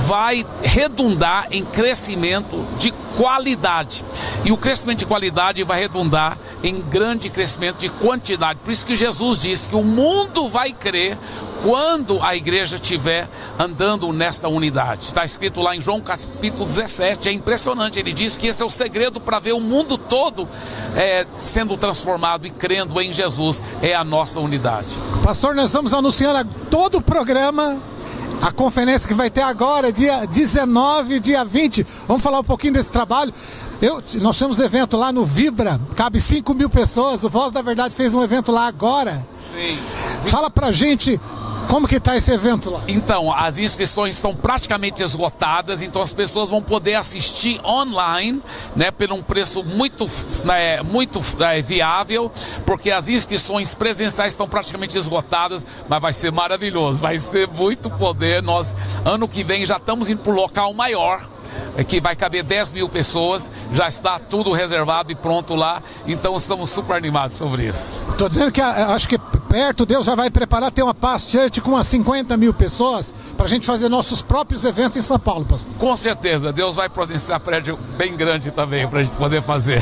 vai redundar em crescimento de qualidade. E o crescimento de qualidade vai redundar em grande crescimento de quantidade. Por isso que Jesus disse que o mundo vai crer quando a igreja estiver andando nesta unidade. Está escrito lá em João capítulo 17, é impressionante. Ele diz que esse é o segredo para ver o mundo todo sendo transformado e crendo em Jesus, é a nossa unidade. Pastor, nós estamos anunciando todo o programa, a conferência que vai ter agora, dia 19, dia 20. Vamos falar um pouquinho desse trabalho. Nós temos evento lá no Vibra, cabe 5.000 pessoas. O Voz da Verdade fez um evento lá agora. Sim. Fala pra gente como que tá esse evento lá. Então, as inscrições estão praticamente esgotadas, então as pessoas vão poder assistir online, né, por um preço muito viável, porque as inscrições presenciais estão praticamente esgotadas, mas vai ser maravilhoso, vai ser muito poder. Nós, ano que vem, já estamos indo para o local maior, que vai caber 10.000 pessoas, já está tudo reservado e pronto lá, então estamos super animados sobre isso. Estou dizendo que acho que perto Deus já vai preparar, ter uma Paz Church com umas 50.000 pessoas, para a gente fazer nossos próprios eventos em São Paulo, pastor. Com certeza, Deus vai providenciar prédio bem grande também, para a gente poder fazer.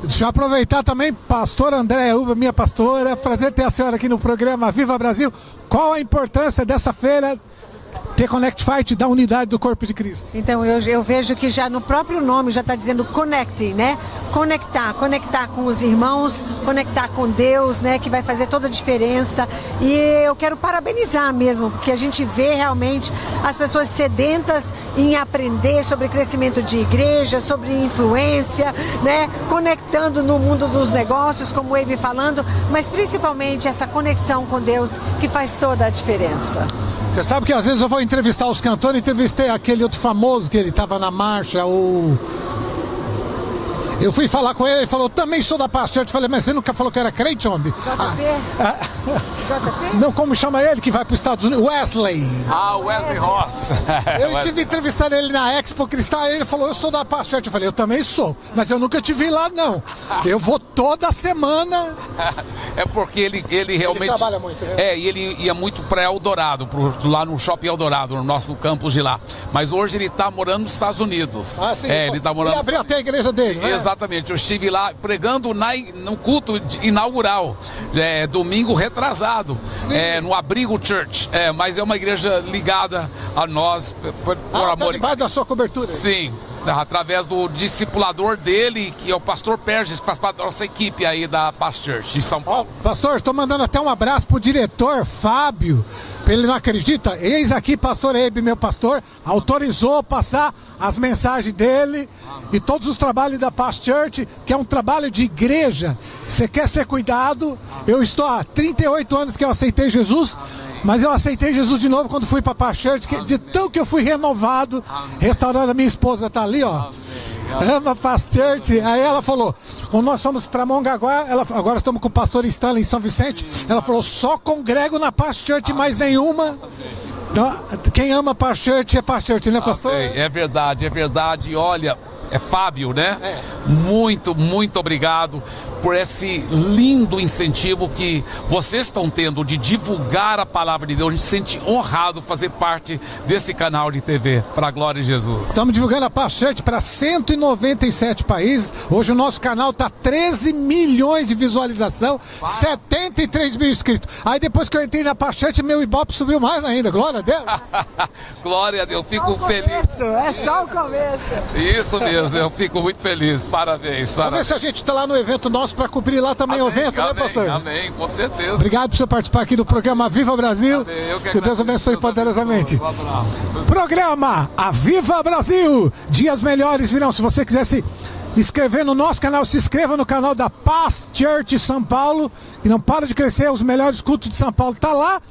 Deixa eu aproveitar também, pastor Andréa Uba, minha pastora, prazer ter a senhora aqui no programa Viva Brasil. Qual a importância dessa feira T-Connect Fight, da unidade do corpo de Cristo? Então eu vejo que já no próprio nome já está dizendo connecting, né? Conectar com os irmãos, conectar com Deus, né? Que vai fazer toda a diferença. E eu quero parabenizar mesmo, porque a gente vê realmente as pessoas sedentas em aprender sobre crescimento de igreja, sobre influência, né? Conectando no mundo dos negócios, como o Eibe falando, mas principalmente essa conexão com Deus que faz toda a diferença. Você sabe que às vezes eu vou entrevistar os cantores, entrevistei aquele outro famoso que ele estava na marcha, eu fui falar com ele, ele falou, também sou da Paz Church. Eu falei, mas você nunca falou que era crente, homem? JP? Não, como chama ele, que vai para os Estados Unidos? Wesley. Wesley Ross. Eu tive entrevistado ele na Expo Cristal, ele falou, eu sou da Paz Church. Eu falei, eu também sou, mas eu nunca te vi lá, não. Eu vou toda semana. É porque ele realmente... Ele trabalha muito, né? E ele ia muito para Eldorado, lá no Shopping Eldorado, no nosso campus de lá. Mas hoje ele está morando nos Estados Unidos. Ah, sim. Ele está morando... Ele abriu até a igreja dele, né? Exatamente, eu estive lá pregando no culto inaugural, domingo retrasado, no Abrigo Church, mas é uma igreja ligada a nós, por amor. Tá debaixo da sua cobertura. Sim, através do discipulador dele, que é o pastor Perges, que faz parte da nossa equipe aí da Paz Church de São Paulo. Pastor, estou mandando até um abraço pro diretor Fábio, ele não acredita, eis aqui pastor Eibe, meu pastor, autorizou passar as mensagens dele e todos os trabalhos da Paz Church, que é um trabalho de igreja. Você quer ser cuidado? Eu estou há 38 anos que eu aceitei Jesus, mas eu aceitei Jesus de novo quando fui para a Paz Church, de tão que eu fui renovado, restaurando. A minha esposa está ali, ó. Ama a Paz Church. Aí ela falou, quando nós fomos para Mongaguá, agora estamos com o pastor Stanley em São Vicente, ela falou, só congrego na Paz Church, mais nenhuma. Quem ama Pachete é Pachete, né, pastor? É verdade, é verdade. E olha, é Fábio, né? Muito obrigado por esse lindo incentivo que vocês estão tendo de divulgar a palavra de Deus. A gente se sente honrado fazer parte desse canal de TV, para a glória de Jesus. Estamos divulgando a Pachete para 197 países. Hoje o nosso canal tá 13 milhões de visualização, 73 mil inscritos. Aí depois que eu entrei na Pachete, meu Ibope subiu mais ainda. Glória a Deus. Glória a Deus, fico feliz. É só o começo. Isso mesmo, eu fico muito feliz. Parabéns. Vamos ver se a gente tá lá no evento nosso para cobrir lá também o evento, né, pastor? Amém, com certeza. Obrigado por você participar aqui do programa Viva Brasil. Amém, que Deus abençoe poderosamente. Um abraço. Programa Viva Brasil. Dias melhores virão. Se você quiser se inscrever no nosso canal, se inscreva no canal da Paz Church São Paulo. E não para de crescer, os melhores cultos de São Paulo tá lá.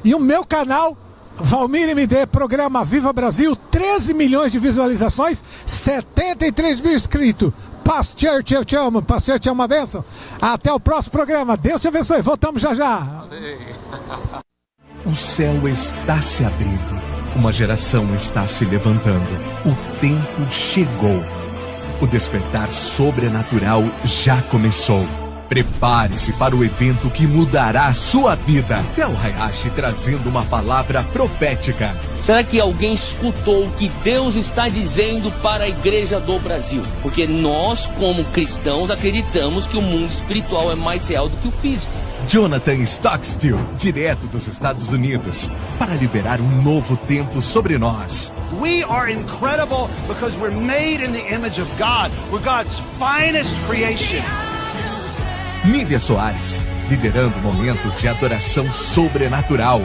E o meu canal, Valmir MD, programa Viva Brasil, 13 milhões de visualizações, 73 mil inscritos. Paz Church, eu te amo. Paz Church é uma bênção. Até o próximo programa. Deus te abençoe. Voltamos já já. O céu está se abrindo. Uma geração está se levantando. O tempo chegou. O despertar sobrenatural já começou. Prepare-se para o evento que mudará a sua vida. Tel Hayashi trazendo uma palavra profética. Será que alguém escutou o que Deus está dizendo para a igreja do Brasil? Porque nós, como cristãos, acreditamos que o mundo espiritual é mais real do que o físico. Jonathan Stockstill, direto dos Estados Unidos, para liberar um novo tempo sobre nós. We are incredible because we're made in the image of God. We're God's finest creation. Nívia Soares, liderando momentos de adoração sobrenatural.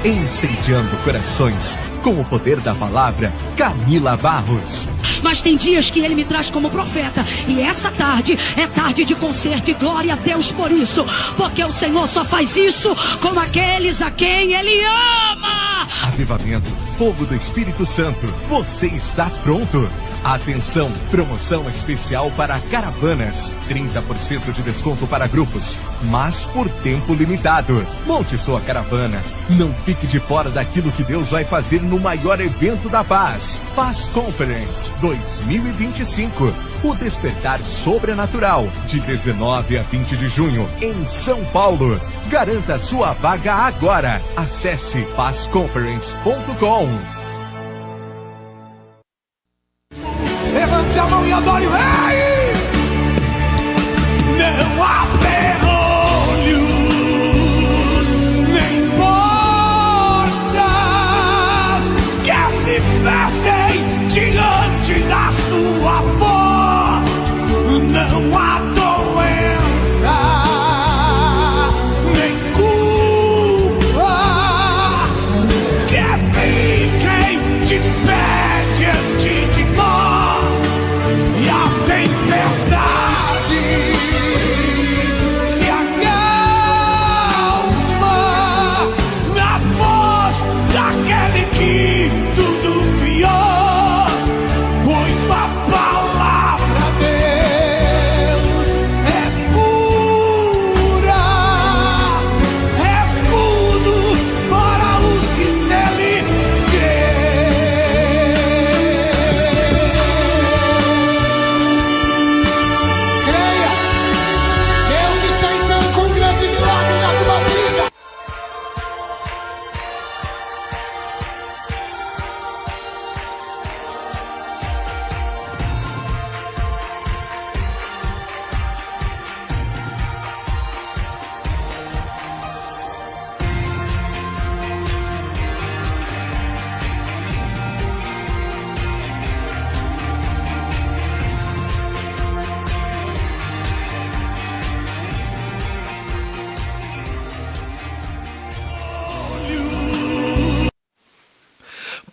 Incendiando corações com o poder da palavra, Camila Barros. Mas tem dias que ele me traz como profeta. E essa tarde é tarde de concerto. E glória a Deus por isso. Porque o Senhor só faz isso com aqueles a quem Ele ama. Avivamento, fogo do Espírito Santo. Você está pronto? Atenção, promoção especial para caravanas. 30% de desconto para grupos, mas por tempo limitado. Monte sua caravana. Não fique de fora daquilo que Deus vai fazer no maior evento da paz. Paz Conference 2025. O despertar sobrenatural. De 19 a 20 de junho, em São Paulo. Garanta sua vaga agora. Acesse pazconference.com. Levante a mão e adore o Rei. Não há ferrolhos, nem portas que se fechem diante da sua voz. Não há doença, nem culpa que fiquem de pé diante de nós. E a tempestade se acalma na voz daquele que tudo criou, pois a palavra Deus é pura, escudo para os que nele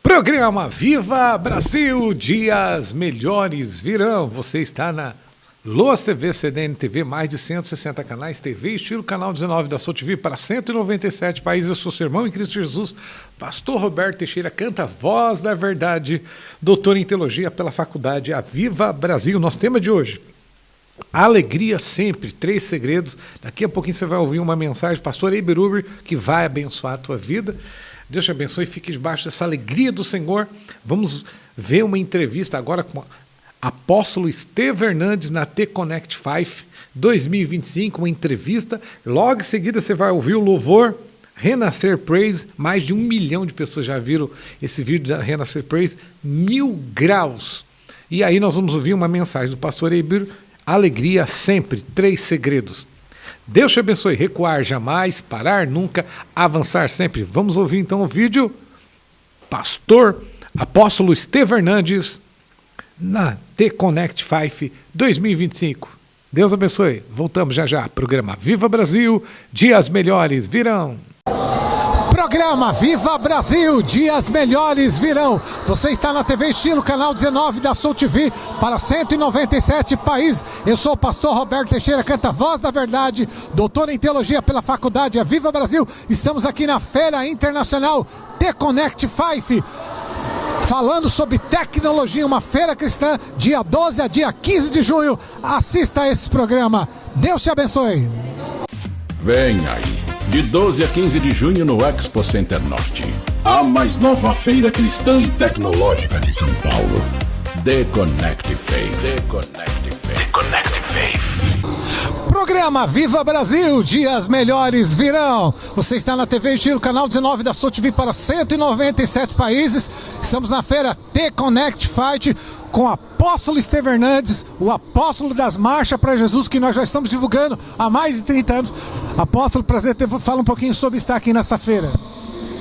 Programa Viva Brasil, dias melhores virão. Você está na Loas TV, CDN TV, mais de 160 canais, TV estilo canal 19 da Soul TV para 197 países. Eu sou seu irmão em Cristo Jesus, pastor Roberto Teixeira, canta Voz da Verdade, doutor em teologia pela faculdade Viva Brasil. Nosso tema de hoje: Alegria sempre, 3 segredos. Daqui a pouquinho você vai ouvir uma mensagem do pastor Eiberuber que vai abençoar a tua vida. Deus te abençoe e fique debaixo dessa alegria do Senhor. Vamos ver uma entrevista agora com o apóstolo Estevão Hernandes na T-Connect 5 2025, uma entrevista. Logo em seguida você vai ouvir o louvor Renascer Praise. Mais de 1 milhão de pessoas já viram esse vídeo da Renascer Praise, 1000 graus. E aí nós vamos ouvir uma mensagem do pastor Eiberuber. Alegria sempre, 3 segredos. Deus te abençoe, recuar jamais, parar nunca, avançar sempre. Vamos ouvir então o vídeo, pastor apóstolo Estevão Hernandes, na T-Connect 5 2025. Deus abençoe, voltamos já já, programa Viva Brasil, dias melhores virão. Programa Viva Brasil, dias melhores virão. Você está na TV Estilo, canal 19 da Sul TV, para 197 países. Eu sou o pastor Roberto Teixeira, canta Voz da Verdade, doutor em Teologia pela Faculdade Viva Brasil. Estamos aqui na Feira Internacional T-Connect 5, falando sobre tecnologia, uma feira cristã, dia 12 a dia 15 de junho. Assista a esse programa. Deus te abençoe. Vem aí, de 12 a 15 de junho no Expo Center Norte, a mais nova feira cristã e tecnológica de São Paulo. The Connect Faith. The Connect Faith. The Connect Faith. Programa Viva Brasil, dias melhores virão. Você está na TV Estilo, canal 19 da Sul TV, para 197 países. Estamos na feira T-Connect Fight com o apóstolo Estevão Hernandes, o apóstolo das marchas para Jesus, que nós já estamos divulgando há mais de 30 anos. Apóstolo, prazer ter. Fala um pouquinho sobre estar aqui nessa feira.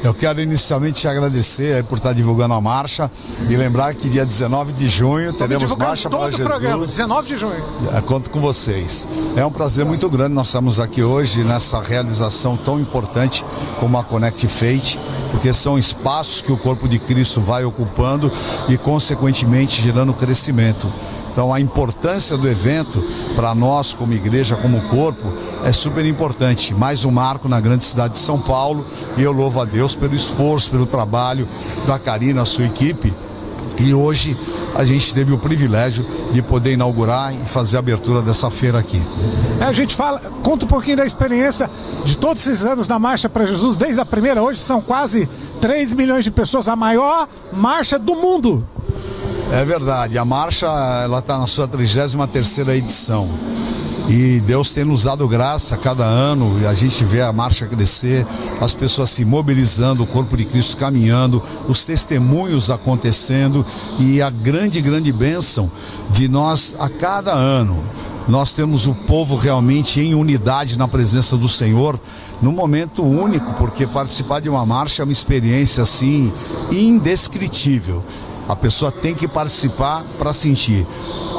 Eu quero inicialmente te agradecer por estar divulgando a marcha e lembrar que dia 19 de junho teremos Marcha para Jesus. Programa, 19 de junho. Conto com vocês. É um prazer muito grande nós estamos aqui hoje nessa realização tão importante como a Connect Faith, porque são espaços que o corpo de Cristo vai ocupando e consequentemente gerando crescimento. Então a importância do evento para nós como igreja, como corpo, é super importante. Mais um marco na grande cidade de São Paulo, e eu louvo a Deus pelo esforço, pelo trabalho da Karina, sua equipe. E hoje a gente teve o privilégio de poder inaugurar e fazer a abertura dessa feira aqui. A gente conta um pouquinho da experiência de todos esses anos da Marcha para Jesus, desde a primeira. Hoje são quase 3 milhões de pessoas, a maior marcha do mundo. É verdade, a marcha ela está na sua 33ª edição. E Deus tem nos dado graça a cada ano, e a gente vê a marcha crescer, as pessoas se mobilizando, o corpo de Cristo caminhando, os testemunhos acontecendo, e a grande bênção de nós a cada ano. Nós temos o povo realmente em unidade na presença do Senhor, num momento único, porque participar de uma marcha é uma experiência assim indescritível. A pessoa tem que participar para sentir.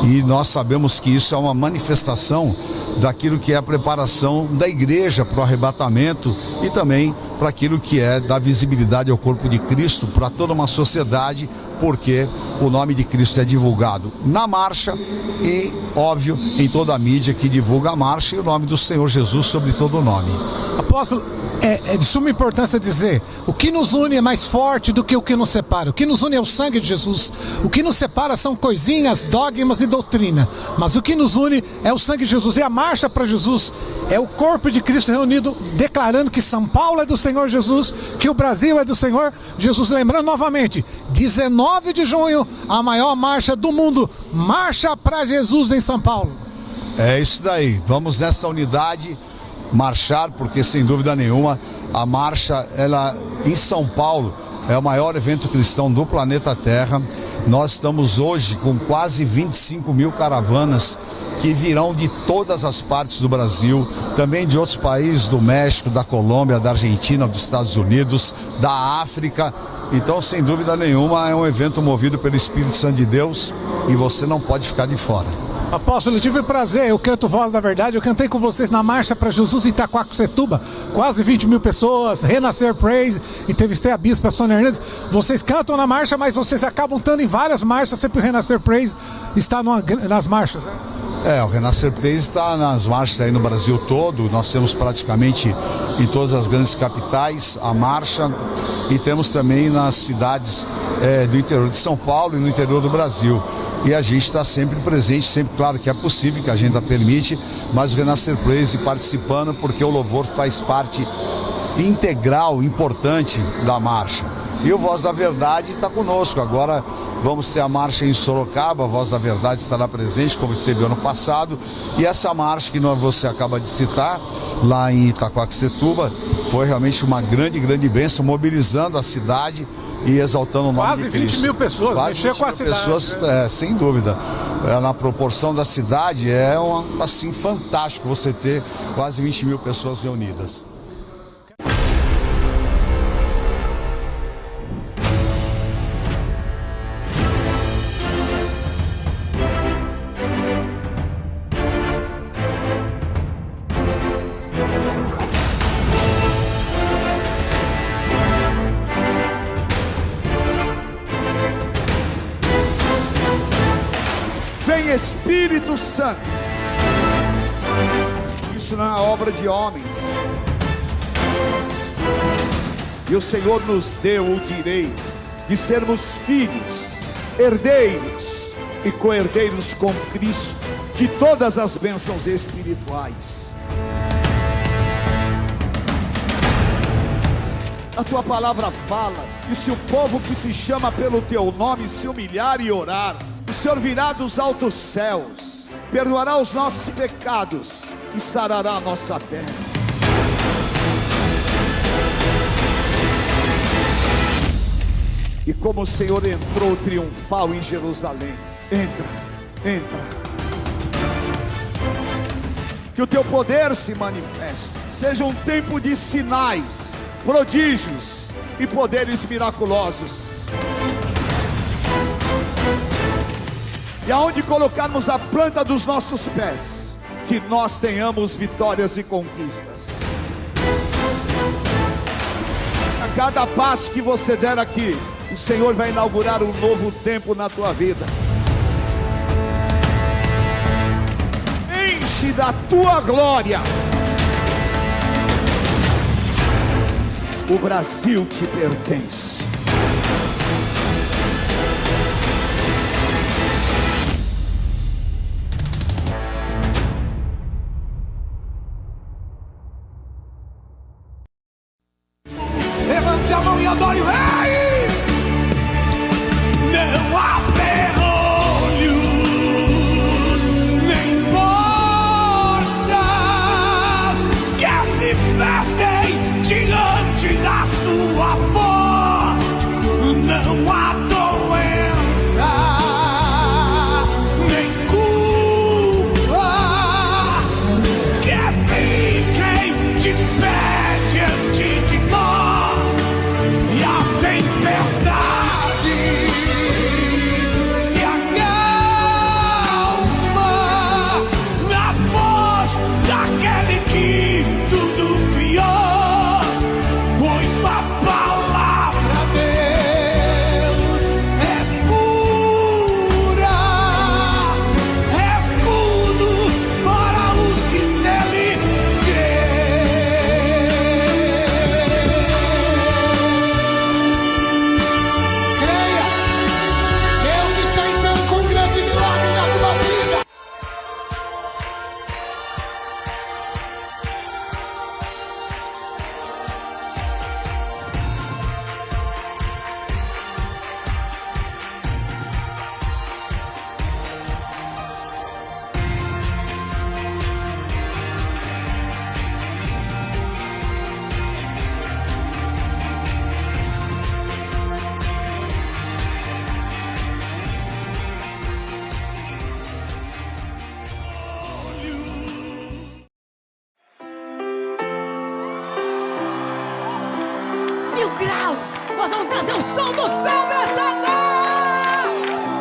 E nós sabemos que isso é uma manifestação daquilo que é a preparação da igreja para o arrebatamento e também para aquilo que é da visibilidade ao corpo de Cristo para toda uma sociedade, porque o nome de Cristo é divulgado na marcha e, óbvio, em toda a mídia que divulga a marcha, e o nome do Senhor Jesus sobre todo o nome. Apóstolo, é de suma importância dizer, o que nos une é mais forte do que o que nos separa. O que nos une é o sangue de Jesus. O que nos separa são coisinhas, dogmas e doutrina. Mas o que nos une é o sangue de Jesus. E a marcha para Jesus é o corpo de Cristo reunido, declarando que São Paulo é do Senhor Jesus, que o Brasil é do Senhor Jesus. Lembrando novamente, 19 de junho, a maior marcha do mundo, Marcha para Jesus em São Paulo. É isso daí, vamos nessa unidade marchar, porque sem dúvida nenhuma a marcha, ela em São Paulo é o maior evento cristão do planeta Terra. Nós estamos hoje com quase 25 mil caravanas que virão de todas as partes do Brasil, também de outros países, do México, da Colômbia, da Argentina, dos Estados Unidos, da África. Então, sem dúvida nenhuma, é um evento movido pelo Espírito Santo de Deus e você não pode ficar de fora. Apóstolo, eu tive o prazer, eu canto Voz da Verdade, eu cantei com vocês na Marcha para Jesus em Itaquaquecetuba, quase 20 mil pessoas, Renascer Praise, entrevistei a bispa Sônia Hernandes. Vocês cantam na marcha, mas vocês acabam estando em várias marchas, sempre o Renascer Praise está nas marchas, né? O Renascer Praise está nas marchas aí no Brasil todo. Nós temos praticamente em todas as grandes capitais a marcha e temos também nas cidades do interior de São Paulo e no interior do Brasil. E a gente está sempre presente, sempre, claro que é possível, que a agenda permite, mas o Renascer Praise participando porque o louvor faz parte integral, importante da marcha. E o Voz da Verdade está conosco. Agora vamos ter a marcha em Sorocaba, a Voz da Verdade estará presente, como esteve ano passado. E essa marcha que você acaba de citar, lá em Itaquaquecetuba, foi realmente uma grande bênção, mobilizando a cidade e exaltando o nome de Cristo. Quase 20 mil pessoas, mexer com a cidade. Pessoas, sem dúvida. Na proporção da cidade, assim, fantástico você ter quase 20 mil pessoas reunidas. Vem Espírito Santo. Isso não é obra de homens. E o Senhor nos deu o direito de sermos filhos, herdeiros e co-herdeiros com Cristo de todas as bênçãos espirituais. A tua palavra fala que se o povo que se chama pelo teu nome se humilhar e orar, o Senhor virá dos altos céus, perdoará os nossos pecados e sarará a nossa terra. E como o Senhor entrou triunfal em Jerusalém, entra. Que o teu poder se manifeste. Seja um tempo de sinais, prodígios e poderes miraculosos. E aonde colocarmos a planta dos nossos pés, que nós tenhamos vitórias e conquistas. A cada passo que você der aqui, o Senhor vai inaugurar um novo tempo na tua vida. Enche da tua glória. O Brasil te pertence. Levante a mão e adore o Rei. Não há ferrolhos, nem portas que se fechem diante da sua voz. Não há doença, nem cura que fiquem de pé diante de nós. E a tempestade se acalma na voz daquele que tudo criou, pois a palavra Deus é pura, escudo para os que nele creia. Deus está entrando com um grande milagre na tua vida. Mil graus! Nós vamos trazer o som do céu pra essa terra!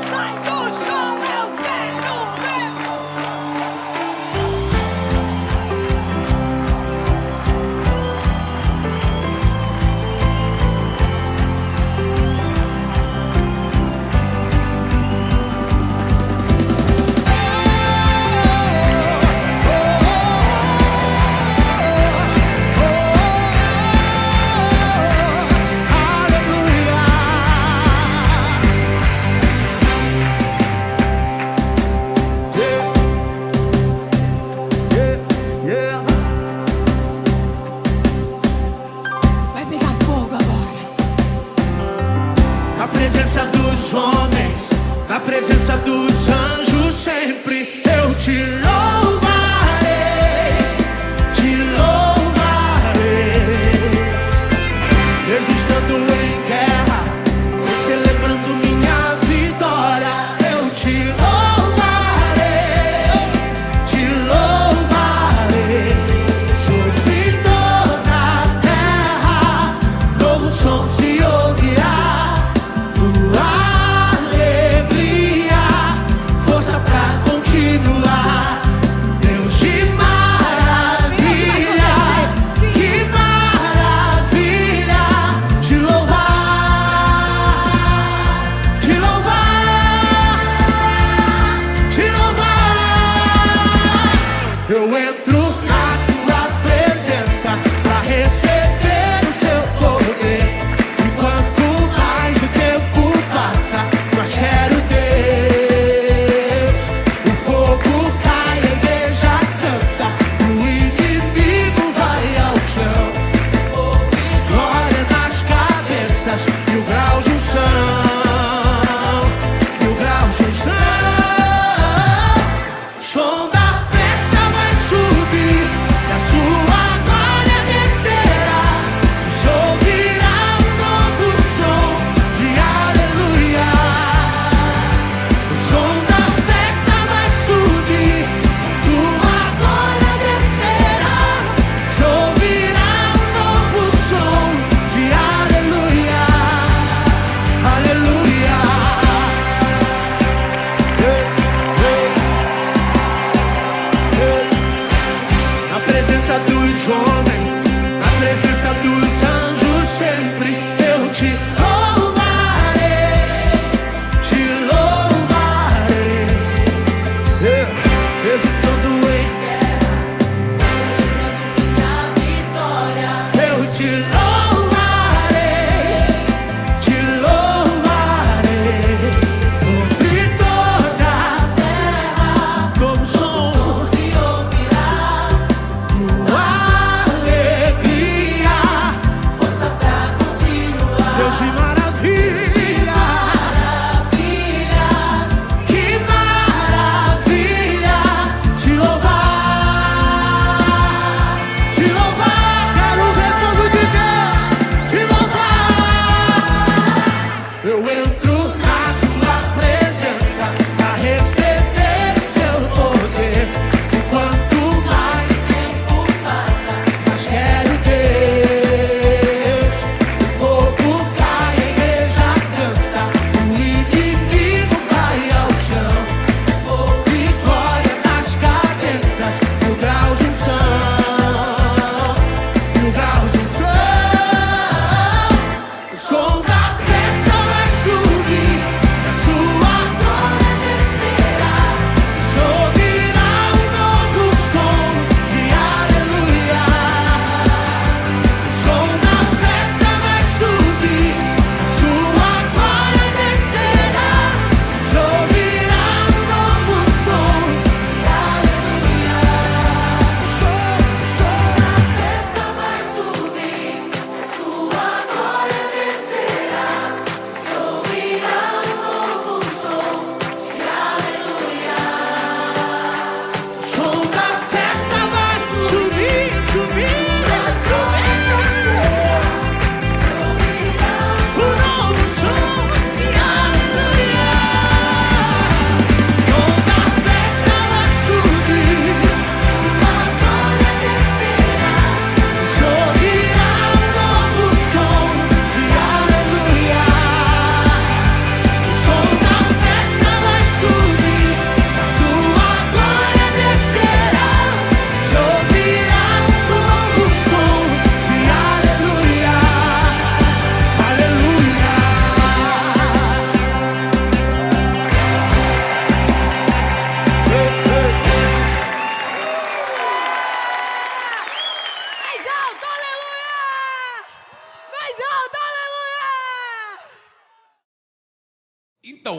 Sai do chão, eu quero ver!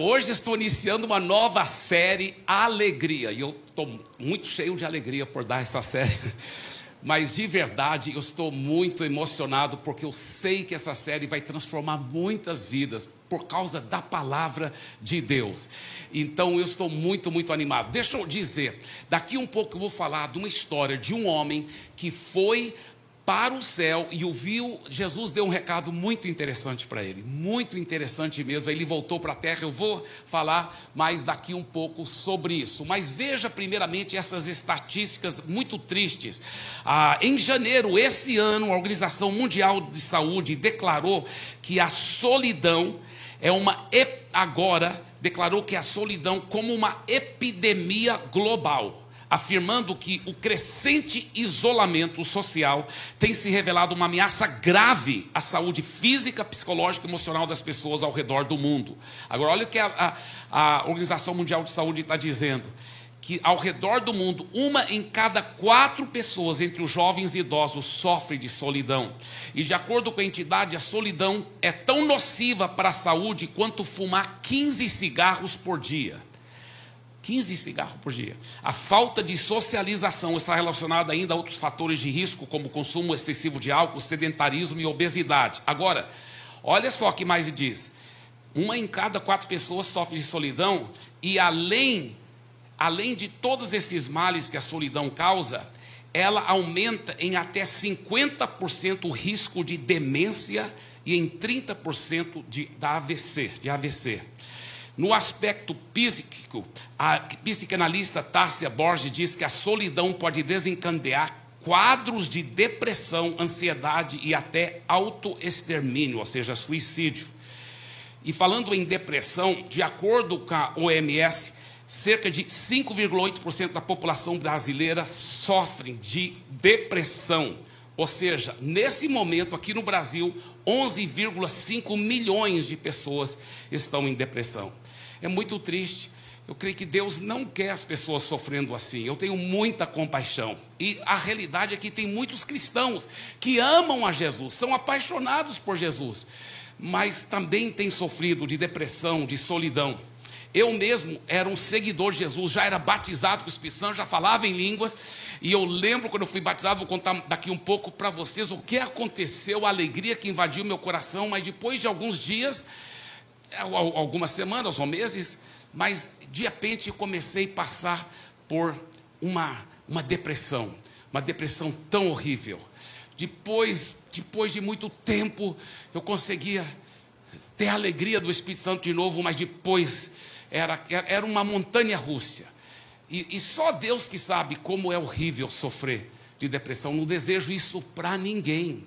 hoje estou iniciando uma nova série, Alegria. E eu estou muito cheio de alegria por dar essa série. Mas de verdade eu estou muito emocionado, porque eu sei que essa série vai transformar muitas vidas por causa da palavra de Deus. Então eu estou muito, muito animado. Deixa eu dizer, daqui um pouco eu vou falar de uma história de um homem que foi para o céu e ouviu, Jesus deu um recado muito interessante para ele, muito interessante mesmo. Ele voltou para a terra. Eu vou falar mais daqui um pouco sobre isso, mas veja primeiramente essas estatísticas muito tristes. Em janeiro, esse ano, a Organização Mundial de Saúde declarou que a solidão declarou que a solidão como uma epidemia global, afirmando que o crescente isolamento social tem se revelado uma ameaça grave à saúde física, psicológica e emocional das pessoas ao redor do mundo. Agora, olha o que a Organização Mundial de Saúde está dizendo, que ao redor do mundo, 1 em cada 4 pessoas entre os jovens e idosos sofre de solidão. E de acordo com a entidade, a solidão é tão nociva para a saúde quanto fumar 15 cigarros por dia. 15 cigarros por dia. A falta de socialização está relacionada ainda a outros fatores de risco, como o consumo excessivo de álcool, sedentarismo e obesidade. Agora, olha só o que mais diz. 1 em cada 4 pessoas sofre de solidão, e além de todos esses males que a solidão causa, ela aumenta em até 50% o risco de demência e em 30% de AVC. No aspecto psíquico, a psicanalista Tássia Borges diz que a solidão pode desencadear quadros de depressão, ansiedade e até autoextermínio, ou seja, suicídio. E falando em depressão, de acordo com a OMS, cerca de 5,8% da população brasileira sofre de depressão. Ou seja, nesse momento aqui no Brasil, 11,5 milhões de pessoas estão em depressão. É muito triste. Eu creio que Deus não quer as pessoas sofrendo assim. Eu tenho muita compaixão. E a realidade é que tem muitos cristãos que amam a Jesus, são apaixonados por Jesus, mas também têm sofrido de depressão, de solidão. Eu mesmo era um seguidor de Jesus, já era batizado com o Espírito Santo, já falava em línguas, e eu lembro quando eu fui batizado, vou contar daqui um pouco para vocês o que aconteceu, a alegria que invadiu meu coração, mas depois de alguns dias, algumas semanas ou meses, mas de repente eu comecei a passar por uma depressão tão horrível. Depois de muito tempo, eu conseguia ter a alegria do Espírito Santo de novo, mas depois era uma montanha-russa. E só Deus que sabe como é horrível sofrer de depressão. Não desejo isso para ninguém.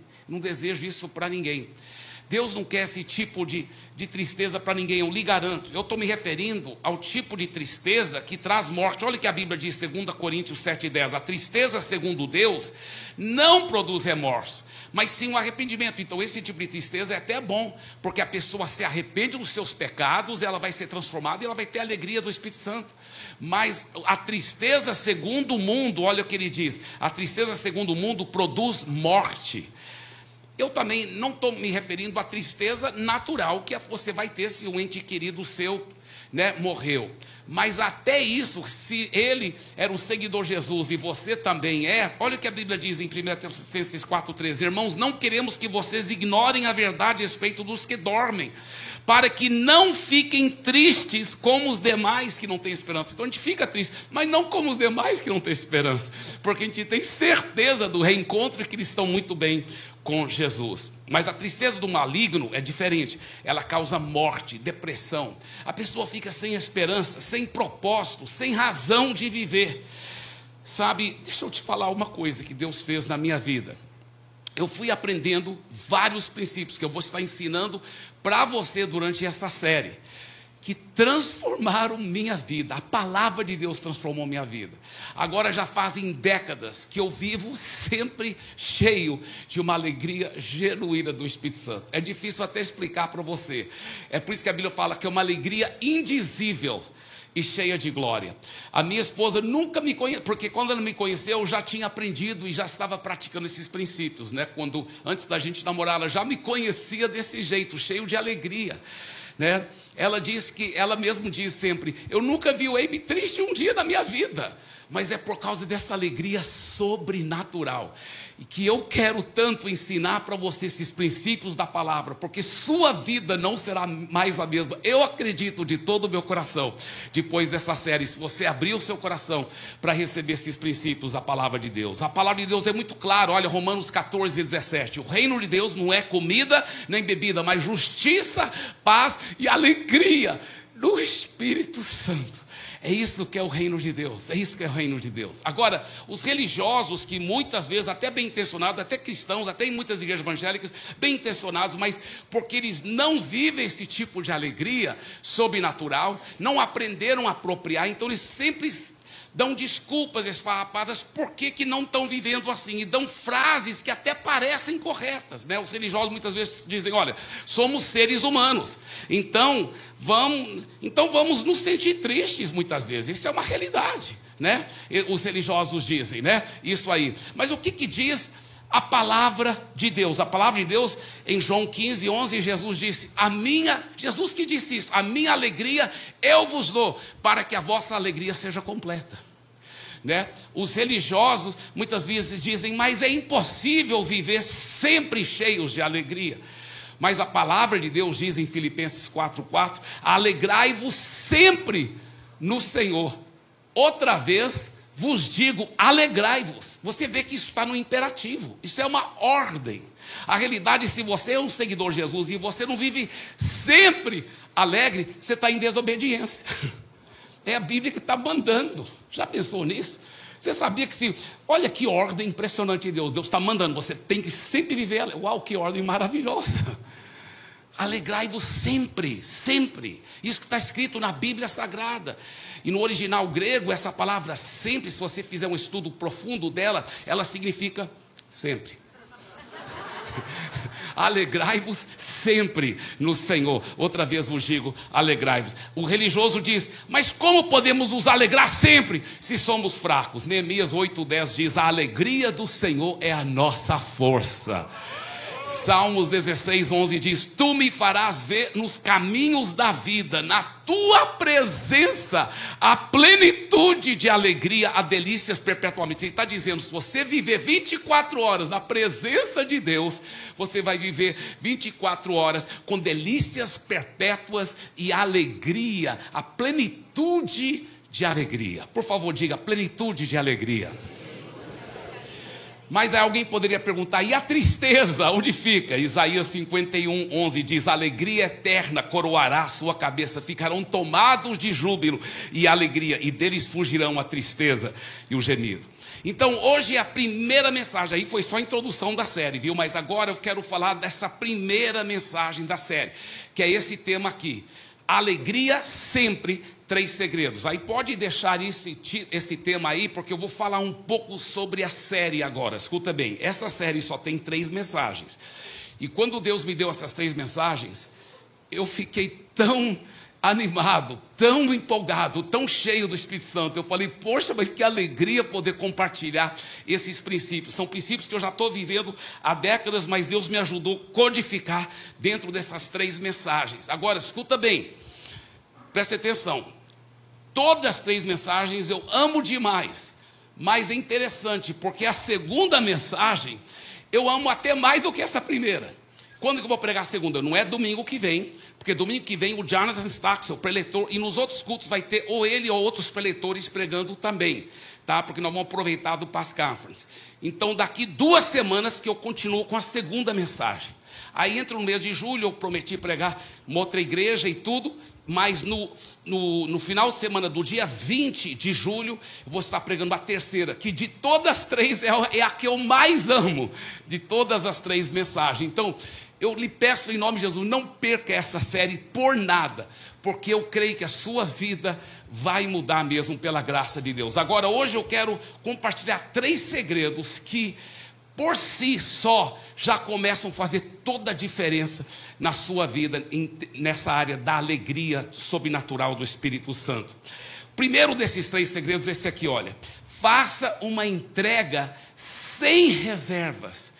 Deus não quer esse tipo de tristeza para ninguém, eu lhe garanto. Eu estou me referindo ao tipo de tristeza que traz morte. Olha o que a Bíblia diz, 2 Coríntios 7,10. A tristeza, segundo Deus, não produz remorso, mas sim um arrependimento. Então esse tipo de tristeza é até bom, porque a pessoa se arrepende dos seus pecados, ela vai ser transformada e ela vai ter a alegria do Espírito Santo. Mas a tristeza segundo o mundo, olha o que ele diz, a tristeza segundo o mundo produz morte. Eu também não estou me referindo à tristeza natural que você vai ter se um ente querido seu, morreu. Mas até isso, se ele era um seguidor de Jesus e você também olha o que a Bíblia diz em 1 Tessalonicenses 4,13. Irmãos, não queremos que vocês ignorem a verdade a respeito dos que dormem, para que não fiquem tristes como os demais que não têm esperança. Então a gente fica triste, mas não como os demais que não têm esperança, porque a gente tem certeza do reencontro e que eles estão muito bem com Jesus. Mas a tristeza do maligno é diferente. Ela causa morte, depressão. A pessoa fica sem esperança, sem propósito, sem razão de viver. Sabe, deixa eu te falar uma coisa que Deus fez na minha vida. Eu fui aprendendo vários princípios que eu vou estar ensinando para você durante essa série, que transformaram minha vida. A palavra de Deus transformou minha vida. Agora já fazem décadas que eu vivo sempre cheio de uma alegria genuína do Espírito Santo. É difícil até explicar para você. É por isso que a Bíblia fala que é uma alegria indizível e cheia de glória. A minha esposa nunca me conheceu, porque quando ela me conheceu, eu já tinha aprendido e já estava praticando esses princípios, antes da gente namorar, ela já me conhecia desse jeito, cheio de alegria, ela mesma diz sempre, eu nunca vi o Abe triste um dia na minha vida, mas é por causa dessa alegria sobrenatural, e que eu quero tanto ensinar para você esses princípios da palavra, porque sua vida não será mais a mesma. Eu acredito de todo o meu coração, depois dessa série, se você abrir o seu coração para receber esses princípios da palavra de Deus. A palavra de Deus é muito clara, olha Romanos 14:17, o reino de Deus não é comida nem bebida, mas justiça, paz e alegria no Espírito Santo. É isso que é o reino de Deus, é isso que é o reino de Deus. Agora, os religiosos que muitas vezes, até bem intencionados, até cristãos, até em muitas igrejas evangélicas, bem intencionados, mas porque eles não vivem esse tipo de alegria sobrenatural, não aprenderam a apropriar, então eles sempre dão desculpas esfarrapadas por que não estão vivendo assim, e dão frases que até parecem corretas, né? Os religiosos muitas vezes dizem, olha, somos seres humanos, então vamos nos sentir tristes muitas vezes, isso é uma realidade, né? Os religiosos dizem, né? Isso aí, mas o que diz a palavra de Deus? A palavra de Deus, em João 15:11, Jesus disse, Jesus que disse isso, a minha alegria eu vos dou, para que a vossa alegria seja completa, né? Os religiosos muitas vezes dizem, mas é impossível viver sempre cheios de alegria. Mas a palavra de Deus diz em Filipenses 4:4, alegrai-vos sempre no Senhor. Outra vez vos digo, alegrai-vos. Você vê que isso está no imperativo, isso é uma ordem. A realidade, se você é um seguidor de Jesus e você não vive sempre alegre, você está em desobediência. É a Bíblia que está mandando. Já pensou nisso? Você sabia que olha que ordem impressionante de Deus. Deus está mandando, você tem que sempre viver alegre. Uau, que ordem maravilhosa. Alegrai-vos sempre, sempre. Isso que está escrito na Bíblia Sagrada. E no original grego, essa palavra sempre, se você fizer um estudo profundo dela, ela significa sempre. Alegrai-vos sempre no Senhor. Outra vez vos digo, alegrai-vos. O religioso diz, mas como podemos nos alegrar sempre se somos fracos? Neemias 8:10 diz, a alegria do Senhor é a nossa força. Salmos 16:11 diz, tu me farás ver nos caminhos da vida, na tua presença, a plenitude de alegria, a delícias perpetuamente. Ele está dizendo, se você viver 24 horas na presença de Deus, você vai viver 24 horas com delícias perpétuas e alegria, a plenitude de alegria. Por favor, diga, plenitude de alegria. Mas aí alguém poderia perguntar, e a tristeza, onde fica? Isaías 51:11 diz, a alegria eterna coroará a sua cabeça, ficarão tomados de júbilo e alegria, e deles fugirão a tristeza e o gemido. Então hoje é a primeira mensagem, aí foi só a introdução da série, viu? Mas agora eu quero falar dessa primeira mensagem da série, que é esse tema aqui, alegria sempre, 3 segredos. Aí pode deixar esse tema aí, porque eu vou falar um pouco sobre a série agora. Escuta bem, essa série só tem 3 mensagens. E quando Deus me deu essas 3 mensagens, eu fiquei tão animado, tão empolgado, tão cheio do Espírito Santo. Eu falei, poxa, mas que alegria poder compartilhar esses princípios. São princípios que eu já estou vivendo há décadas, mas Deus me ajudou a codificar dentro dessas 3 mensagens. Agora, escuta bem, preste atenção. Todas as 3 mensagens eu amo demais, mas é interessante, porque a segunda mensagem eu amo até mais do que essa primeira. Quando que eu vou pregar a segunda? Não é domingo que vem, porque domingo que vem o Jonathan Stax, o preletor, e nos outros cultos vai ter ou ele ou outros preletores pregando também, tá? Porque nós vamos aproveitar do Past Conference. Então daqui 2 semanas que eu continuo com a segunda mensagem. Aí entra no mês de julho, eu prometi pregar uma outra igreja e tudo, mas no final de semana do dia 20 de julho, eu vou estar pregando a terceira, que de todas as 3 é a que eu mais amo, de todas as 3 mensagens. Então, eu lhe peço em nome de Jesus, não perca essa série por nada, porque eu creio que a sua vida vai mudar mesmo pela graça de Deus. Agora, hoje eu quero compartilhar 3 segredos que, por si só, já começam a fazer toda a diferença na sua vida, nessa área da alegria sobrenatural do Espírito Santo. O primeiro desses 3 segredos é esse aqui, olha. Faça uma entrega sem reservas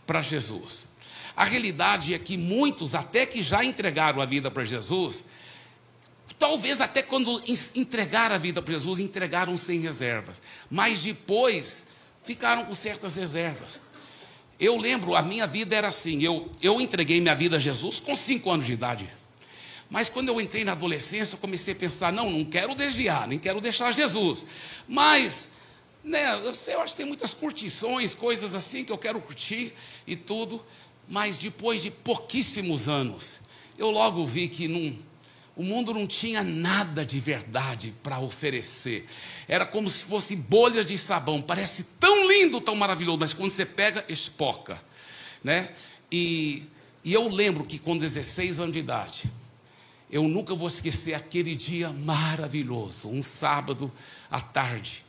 para Jesus. A realidade é que muitos, até que já entregaram a vida para Jesus, Talvez até quando entregaram a vida para Jesus, entregaram sem reservas. Mas depois ficaram com certas reservas. Eu lembro, a minha vida era assim, eu entreguei minha vida a Jesus com 5 anos de idade. Mas quando eu entrei na adolescência, eu comecei a pensar, não quero desviar, nem quero deixar Jesus. Mas, né, eu acho que tem muitas curtições, coisas assim que eu quero curtir e tudo. Mas depois de pouquíssimos anos, eu logo vi que o mundo não tinha nada de verdade para oferecer. Era como se fosse bolhas de sabão. Parece tão lindo, tão maravilhoso, mas quando você pega, espoca, né? E eu lembro que com 16 anos de idade, eu nunca vou esquecer aquele dia maravilhoso, um sábado à tarde,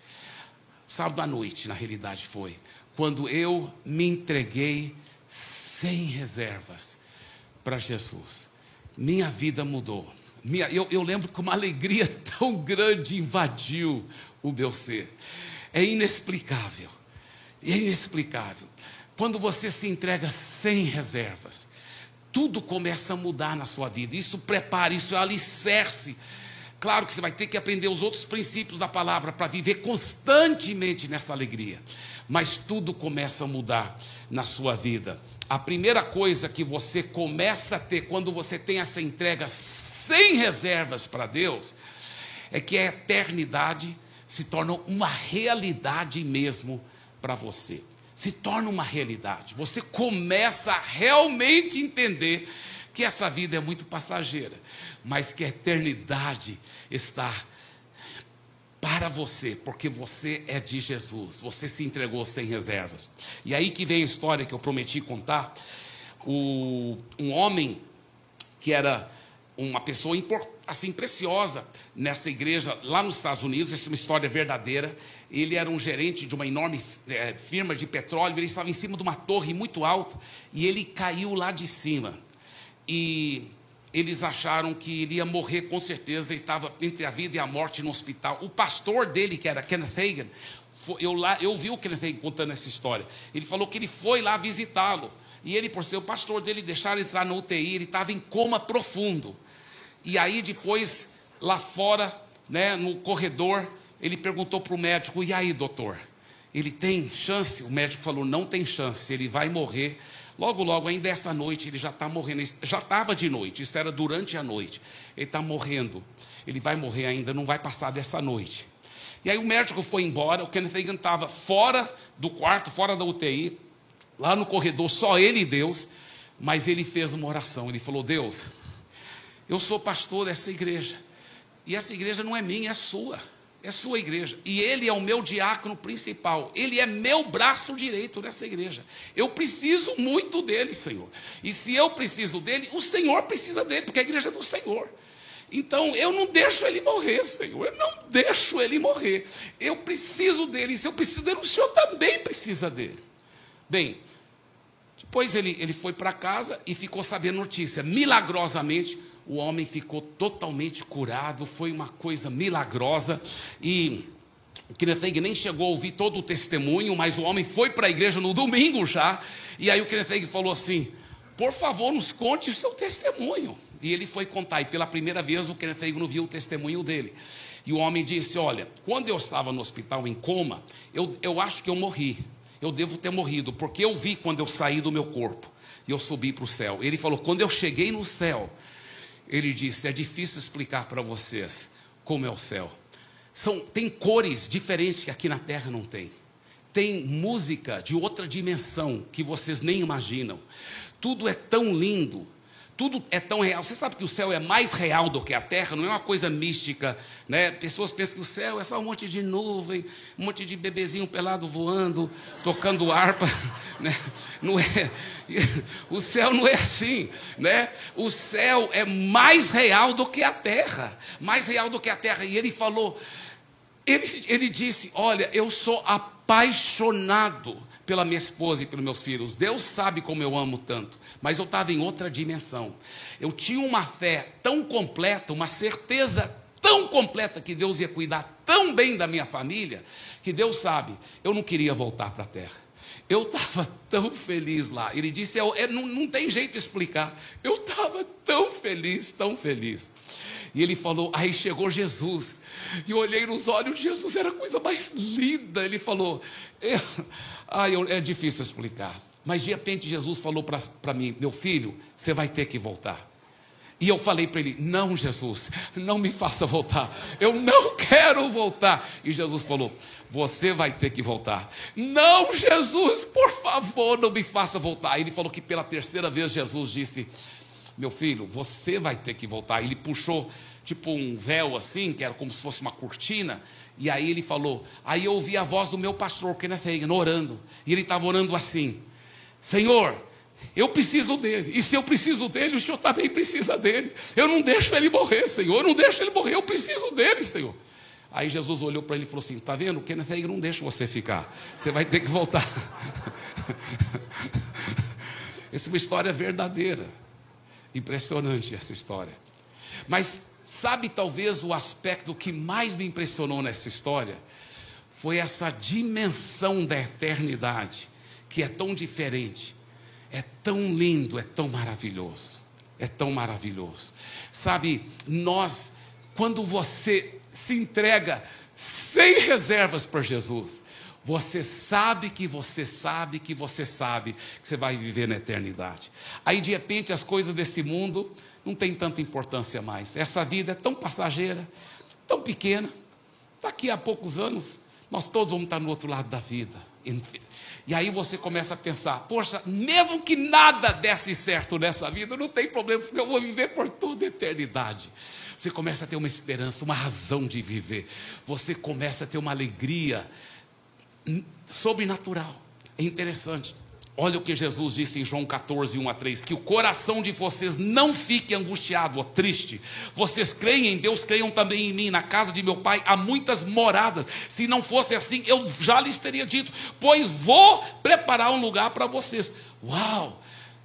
sábado à noite, na realidade foi, quando eu me entreguei sem reservas para Jesus. Minha vida mudou. Eu lembro que uma alegria tão grande invadiu o meu ser. É inexplicável. É inexplicável. Quando você se entrega sem reservas, tudo começa a mudar na sua vida. Isso prepara, isso é alicerce. Claro que você vai ter que aprender os outros princípios da palavra para viver constantemente nessa alegria. Mas tudo começa a mudar na sua vida. A primeira coisa que você começa a ter quando você tem essa entrega sem reservas para Deus, é que a eternidade se torna uma realidade mesmo para você. Se torna uma realidade. Você começa a realmente entender que essa vida é muito passageira, mas que a eternidade está para você, porque você é de Jesus, você se entregou sem reservas. E aí que vem a história que eu prometi contar. Um homem que era uma pessoa assim, preciosa nessa igreja lá nos Estados Unidos, essa é uma história verdadeira. Ele era um gerente de uma enorme firma de petróleo, ele estava em cima de uma torre muito alta e ele caiu lá de cima. E eles acharam que ele ia morrer com certeza, ele estava entre a vida e a morte no hospital. O pastor dele, que era Kenneth Hagin, eu vi o Kenneth Hagin contando essa história, ele falou que ele foi lá visitá-lo, e ele, por ser o pastor dele, deixaram ele entrar na UTI, ele estava em coma profundo. E aí depois, lá fora, né, no corredor, ele perguntou para o médico, e aí, doutor, ele tem chance? O médico falou, não tem chance, ele vai morrer. Logo, logo, ainda essa noite, ele já está morrendo. Já estava de noite, isso era durante a noite. Ele está morrendo. Ele vai morrer ainda, não vai passar dessa noite. E aí o médico foi embora, o Kenneth Hagin estava fora do quarto, fora da UTI, lá no corredor, só ele e Deus. Mas ele fez uma oração, ele falou, Deus, eu sou pastor dessa igreja. E essa igreja não é minha, é sua. É sua igreja, e ele é o meu diácono principal, ele é meu braço direito nessa igreja, eu preciso muito dele, Senhor, e se eu preciso dele, o Senhor precisa dele, porque a igreja é do Senhor. Então eu não deixo ele morrer, Senhor, eu não deixo ele morrer, eu preciso dele, e se eu preciso dele, o Senhor também precisa dele. Bem, depois ele foi para casa e ficou sabendo notícia, milagrosamente, o homem ficou totalmente curado, foi uma coisa milagrosa, e o Kenneth Hagin nem chegou a ouvir todo o testemunho, mas o homem foi para a igreja no domingo já, e aí o Kenneth Hagin falou assim, por favor, nos conte o seu testemunho. E ele foi contar, e pela primeira vez o Kenneth Hagin não viu o testemunho dele. E o homem disse, olha, quando eu estava no hospital em coma, eu acho que eu morri, eu devo ter morrido, porque eu vi quando eu saí do meu corpo, e eu subi para o céu. Ele falou, quando eu cheguei no céu, ele disse, é difícil explicar para vocês como é o céu. Tem cores diferentes que aqui na terra não tem. Tem música de outra dimensão que vocês nem imaginam. Tudo é tão lindo, tudo é tão real. Você sabe que o céu é mais real do que a terra, não é uma coisa mística, né? Pessoas pensam que o céu é só um monte de nuvem, um monte de bebezinho pelado voando, tocando harpa, né? Não é, o céu não é assim, né? O céu é mais real do que a terra, mais real do que a terra. E ele falou, ele disse, olha, eu sou apaixonado pela minha esposa e pelos meus filhos. Deus sabe como eu amo tanto, mas eu estava em outra dimensão. Eu tinha uma fé tão completa, uma certeza tão completa que Deus ia cuidar tão bem da minha família, que Deus sabe, eu não queria voltar para a terra. Eu estava tão feliz lá. Ele disse, não tem jeito de explicar. Eu estava tão feliz, tão feliz. E ele falou, aí chegou Jesus. E eu olhei nos olhos de Jesus, era a coisa mais linda. Ele falou, é difícil explicar. Mas de repente Jesus falou para mim, meu filho, você vai ter que voltar. E eu falei para ele, não, Jesus, não me faça voltar, eu não quero voltar. E Jesus falou, você vai ter que voltar. Não, Jesus, por favor, não me faça voltar. Ele falou que pela terceira vez Jesus disse, meu filho, você vai ter que voltar. Ele puxou tipo um véu assim, que era como se fosse uma cortina. E aí ele falou, aí eu ouvi a voz do meu pastor, Kenneth Hagin, orando. E ele estava orando assim, Senhor, eu preciso dele, e se eu preciso dele, o Senhor também precisa dele. Eu não deixo ele morrer, Senhor, eu não deixo ele morrer, eu preciso dele, Senhor. Aí Jesus olhou para ele e falou assim, está vendo, o Kenneth Hagin não deixa você ficar, você vai ter que voltar. Essa é uma história verdadeira, impressionante essa história. Mas sabe talvez o aspecto que mais me impressionou nessa história? Foi essa dimensão da eternidade, que é tão diferente. É tão lindo, é tão maravilhoso, é tão maravilhoso. Sabe, quando você se entrega sem reservas para Jesus, você sabe que você sabe que você sabe que você vai viver na eternidade. Aí de repente as coisas desse mundo não tem tanta importância mais. Essa vida é tão passageira, tão pequena. Daqui a poucos anos, nós todos vamos estar no outro lado da vida. E aí você começa a pensar, poxa, mesmo que nada desse certo nessa vida, não tem problema, porque eu vou viver por toda a eternidade. Você começa a ter uma esperança, uma razão de viver. Você começa a ter uma alegria sobrenatural. É interessante. Olha o que Jesus disse em João 14, 1-3, que o coração de vocês não fique angustiado ou triste. Vocês creem em Deus, creiam também em mim. Na casa de meu pai há muitas moradas. Se não fosse assim, eu já lhes teria dito, pois vou preparar um lugar para vocês. Uau!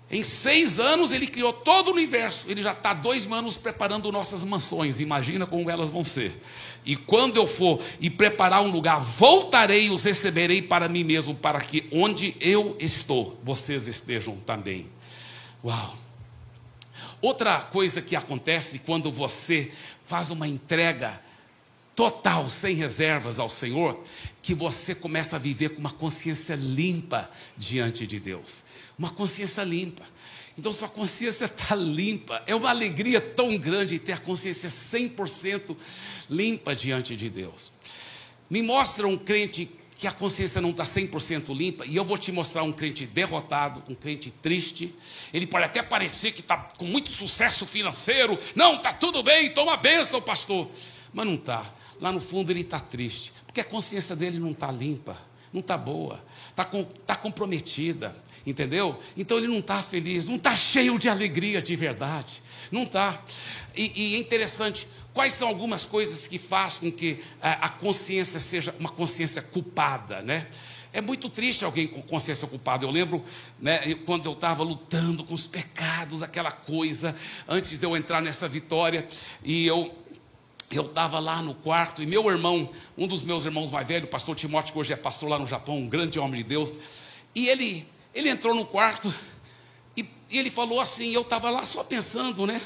Em 6 anos ele criou todo o universo. Ele já está 2 anos preparando nossas mansões. Imagina como elas vão ser. E quando eu for e preparar um lugar, voltarei e os receberei para mim mesmo, para que onde eu estou, vocês estejam também. Uau! Outra coisa que acontece quando você faz uma entrega total, sem reservas ao Senhor, que você começa a viver com uma consciência limpa diante de Deus. Uma consciência limpa. Então sua consciência está limpa. É uma alegria tão grande ter a consciência 100% limpa diante de Deus. Me mostra um crente que a consciência não está 100% limpa, e eu vou te mostrar um crente derrotado, um crente triste. Ele pode até parecer que está com muito sucesso financeiro. Não, está tudo bem, toma bênção, pastor. Mas não está. Lá no fundo ele está triste, porque a consciência dele não está limpa, não está boa, está comprometida, entendeu? Então ele não está feliz, não está cheio de alegria de verdade, não está. E é interessante, quais são algumas coisas que fazem com que a consciência seja uma consciência culpada, né? É muito triste alguém com consciência culpada. Eu lembro, né, quando eu estava lutando com os pecados, aquela coisa, antes de eu entrar nessa vitória, e eu estava lá no quarto, e meu irmão, um dos meus irmãos mais velhos, o pastor Timóteo, que hoje é pastor lá no Japão, um grande homem de Deus, e ele entrou no quarto, e ele falou assim, eu estava lá só pensando, né?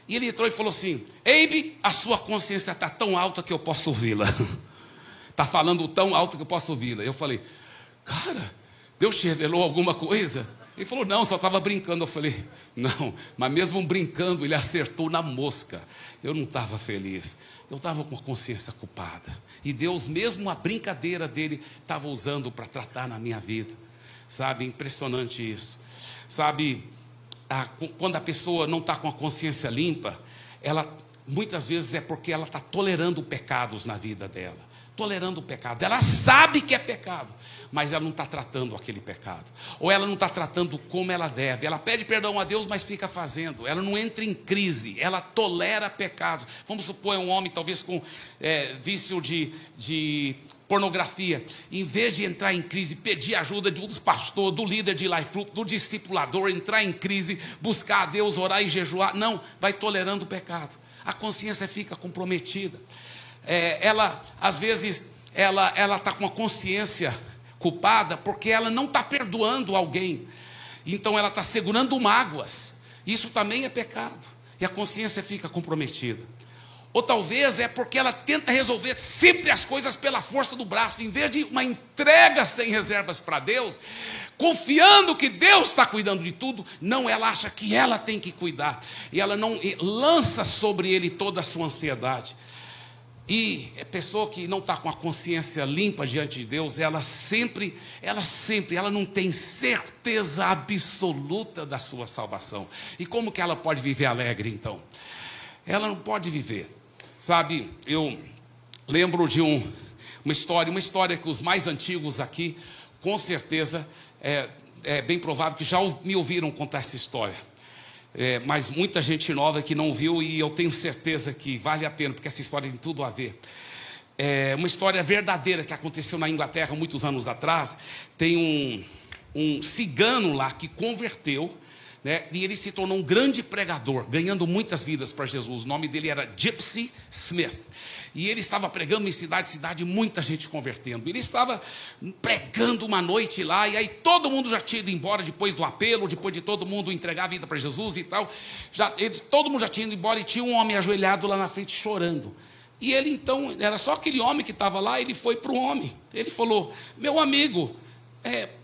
E ele entrou e falou assim, Eibe, a sua consciência está tão alta que eu posso ouvi-la. Está falando tão alto que eu posso ouvi-la. Eu falei, cara, Deus te revelou alguma coisa? Ele falou, não, só estava brincando. Eu falei, não, mas mesmo brincando, ele acertou na mosca. Eu não estava feliz, eu estava com a consciência culpada. E Deus, mesmo a brincadeira dele, estava usando para tratar na minha vida. Sabe, impressionante isso. Sabe, quando a pessoa não está com a consciência limpa, ela, muitas vezes é porque ela está tolerando pecados na vida dela. Tolerando o pecado, ela sabe que é pecado, mas ela não está tratando aquele pecado, ou ela não está tratando como ela deve. Ela pede perdão a Deus, mas fica fazendo. Ela não entra em crise, ela tolera pecados. Vamos supor, um homem talvez com vício de pornografia, em vez de entrar em crise, pedir ajuda de um dos pastores, do líder de Life Group, do discipulador, entrar em crise, buscar a Deus, orar e jejuar, não, vai tolerando o pecado. A consciência fica comprometida. Ela, às vezes, ela está com a consciência culpada porque ela não está perdoando alguém. Então ela está segurando mágoas. Isso também é pecado. E a consciência fica comprometida. Ou talvez é porque ela tenta resolver sempre as coisas pela força do braço, em vez de uma entrega sem reservas para Deus, confiando que Deus está cuidando de tudo. Não, ela acha que ela tem que cuidar, e ela não lança sobre ele toda a sua ansiedade. E a pessoa que não está com a consciência limpa diante de Deus, ela não tem certeza absoluta da sua salvação. E como que ela pode viver alegre então? Ela não pode viver. Sabe, eu lembro de uma história que os mais antigos aqui, com certeza, é bem provável que já me ouviram contar essa história. Mas muita gente nova que não viu, e eu tenho certeza que vale a pena, porque essa história tem tudo a ver. É uma história verdadeira que aconteceu na Inglaterra muitos anos atrás. Tem um cigano lá que converteu, né, e ele se tornou um grande pregador, ganhando muitas vidas para Jesus. O nome dele era Gypsy Smith. E ele estava pregando em cidade em cidade, muita gente convertendo. Ele estava pregando uma noite lá, e aí todo mundo já tinha ido embora depois do apelo, depois de todo mundo entregar a vida para Jesus e tal. Todo mundo já tinha ido embora, e tinha um homem ajoelhado lá na frente chorando. E ele então, era só aquele homem que estava lá. Ele foi para o homem. Ele falou: meu amigo,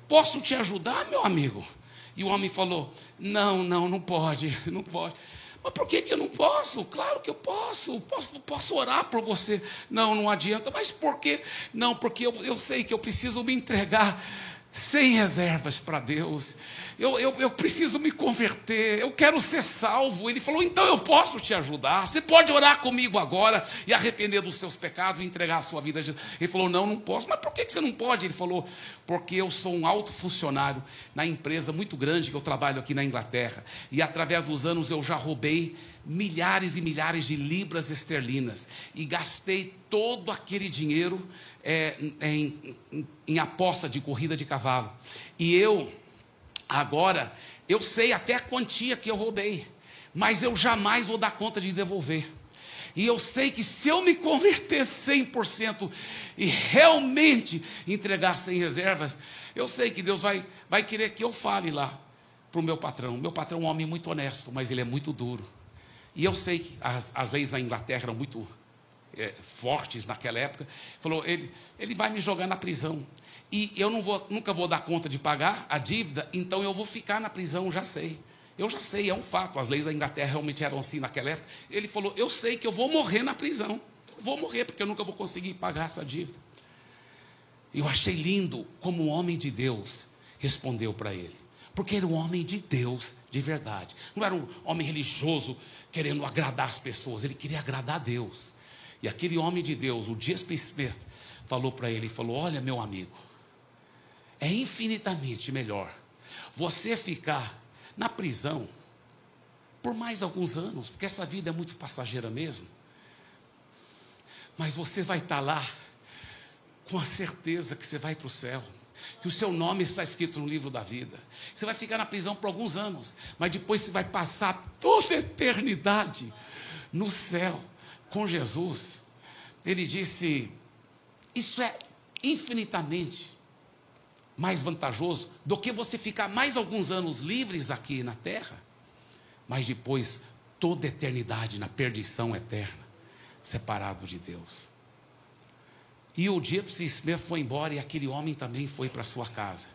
posso te ajudar, meu amigo? E o homem falou: não pode. Mas por que eu não posso? Claro que eu posso orar por você. Não adianta. Mas por quê? Não, porque eu sei que eu preciso me entregar sem reservas para Deus. Eu preciso me converter, eu quero ser salvo. Ele falou: então eu posso te ajudar. Você pode orar comigo agora e arrepender dos seus pecados e entregar a sua vida a Jesus. Ele falou: não posso. Mas por que você não pode? Ele falou: porque eu sou um alto funcionário na empresa muito grande que eu trabalho aqui na Inglaterra, e através dos anos eu já roubei milhares e milhares de libras esterlinas, e gastei todo aquele dinheiro em aposta de corrida de cavalo. E agora, eu sei até a quantia que eu roubei, mas eu jamais vou dar conta de devolver. E eu sei que se eu me converter 100% e realmente entregar sem reservas, eu sei que Deus vai querer que eu fale lá para o meu patrão. Meu patrão é um homem muito honesto, mas ele é muito duro. E eu sei que as leis na Inglaterra eram muito fortes naquela época. Falou: ele vai me jogar na prisão. E eu nunca vou dar conta de pagar a dívida, então eu vou ficar na prisão, já sei. Eu já sei, é um fato. As leis da Inglaterra realmente eram assim naquela época. Ele falou: eu sei que eu vou morrer na prisão. Eu vou morrer porque eu nunca vou conseguir pagar essa dívida. E eu achei lindo como o homem de Deus respondeu para ele. Porque era um homem de Deus de verdade. Não era um homem religioso querendo agradar as pessoas. Ele queria agradar a Deus. E aquele homem de Deus, o Gypsy Smith, falou para ele, olha, meu amigo, é infinitamente melhor você ficar na prisão por mais alguns anos, porque essa vida é muito passageira mesmo, mas você vai estar lá com a certeza que você vai para o céu, que o seu nome está escrito no livro da vida. Você vai ficar na prisão por alguns anos, mas depois você vai passar toda a eternidade no céu com Jesus. Ele disse: isso é infinitamente mais vantajoso do que você ficar mais alguns anos livres aqui na terra, mas depois toda a eternidade na perdição eterna, separado de Deus. E o Gypsy Smith foi embora, e aquele homem também foi para sua casa.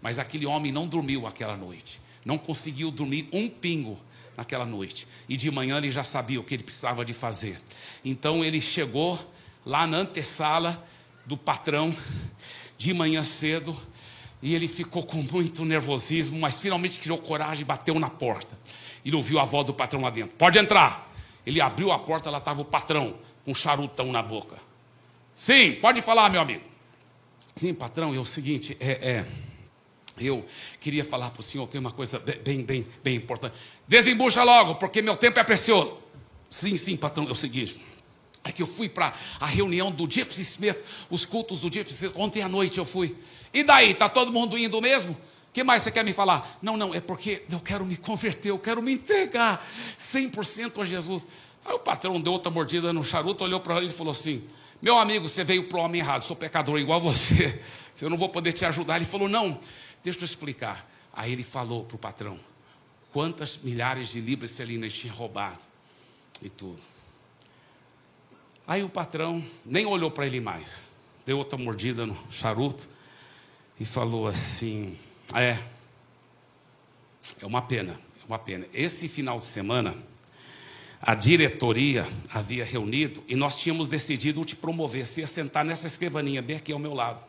Mas aquele homem não dormiu aquela noite, não conseguiu dormir um pingo naquela noite, e de manhã ele já sabia o que ele precisava de fazer. Então ele chegou lá na antessala do patrão de manhã cedo, e ele ficou com muito nervosismo, mas finalmente criou coragem e bateu na porta. Ele ouviu a voz do patrão lá dentro: pode entrar. Ele abriu a porta, lá estava o patrão com um charutão na boca. Sim, pode falar, meu amigo. Sim, patrão, é o seguinte, eu queria falar para o senhor, tem uma coisa bem importante. Desembucha logo, porque meu tempo é precioso. Sim, patrão, é o seguinte, é que eu fui para a reunião do Gypsy Smith, os cultos do Gypsy Smith, ontem à noite eu fui. E daí, está todo mundo indo mesmo? O que mais você quer me falar? Não, é porque eu quero me converter, eu quero me entregar 100% a Jesus. Aí o patrão deu outra mordida no charuto, olhou para ele e falou assim: meu amigo, você veio para o homem errado, sou pecador igual você, eu não vou poder te ajudar. Ele falou: não, deixa eu explicar. Aí ele falou para o patrão quantas milhares de libras esterlinas tinha roubado e tudo. Aí o patrão nem olhou para ele mais, deu outra mordida no charuto e falou assim: é uma pena, é uma pena. Esse final de semana, a diretoria havia reunido e nós tínhamos decidido te promover. Você ia sentar nessa escrivaninha bem aqui ao meu lado.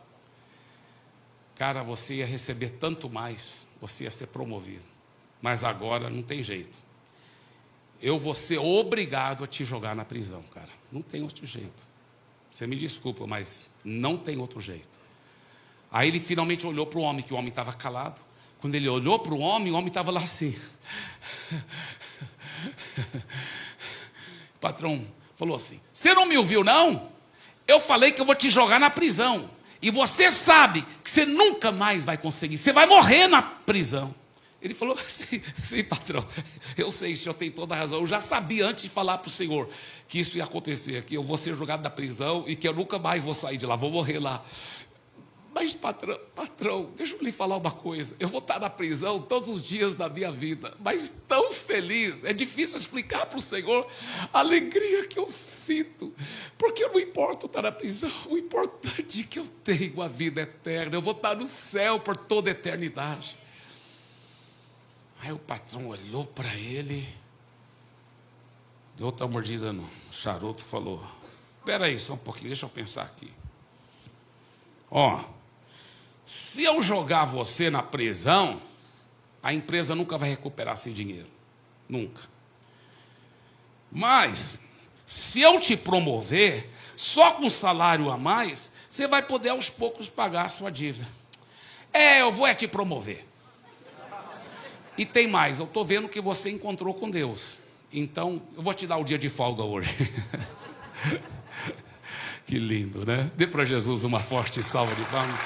Cara, você ia receber tanto mais, você ia ser promovido. Mas agora não tem jeito. Eu vou ser obrigado a te jogar na prisão, cara. Não tem outro jeito. Você me desculpa, mas não tem outro jeito. Aí ele finalmente olhou para o homem, que o homem estava calado. Quando ele olhou para o homem estava lá assim. O patrão falou assim: você não me ouviu, não? Eu falei que eu vou te jogar na prisão. E você sabe que você nunca mais vai conseguir. Você vai morrer na prisão. Ele falou: sim, patrão, eu sei, o senhor tem toda a razão. Eu já sabia antes de falar para o senhor que isso ia acontecer, que eu vou ser jogado na prisão e que eu nunca mais vou sair de lá, vou morrer lá. Mas patrão, deixa eu lhe falar uma coisa. Eu vou estar na prisão todos os dias da minha vida, mas tão feliz. É difícil explicar para o senhor a alegria que eu sinto. Porque não importa estar na prisão, o importante é que eu tenho a vida eterna. Eu vou estar no céu por toda a eternidade. Aí o patrão olhou para ele, deu outra mordida no charuto e falou: espera aí só um pouquinho, deixa eu pensar aqui. Se eu jogar você na prisão, a empresa nunca vai recuperar esse dinheiro. Nunca. Mas, se eu te promover, só com salário a mais, você vai poder aos poucos pagar a sua dívida. Eu vou te promover. E tem mais, eu estou vendo que você encontrou com Deus. Então, eu vou te dar o dia de folga hoje. Que lindo, né? Dê para Jesus uma forte salva de palmas.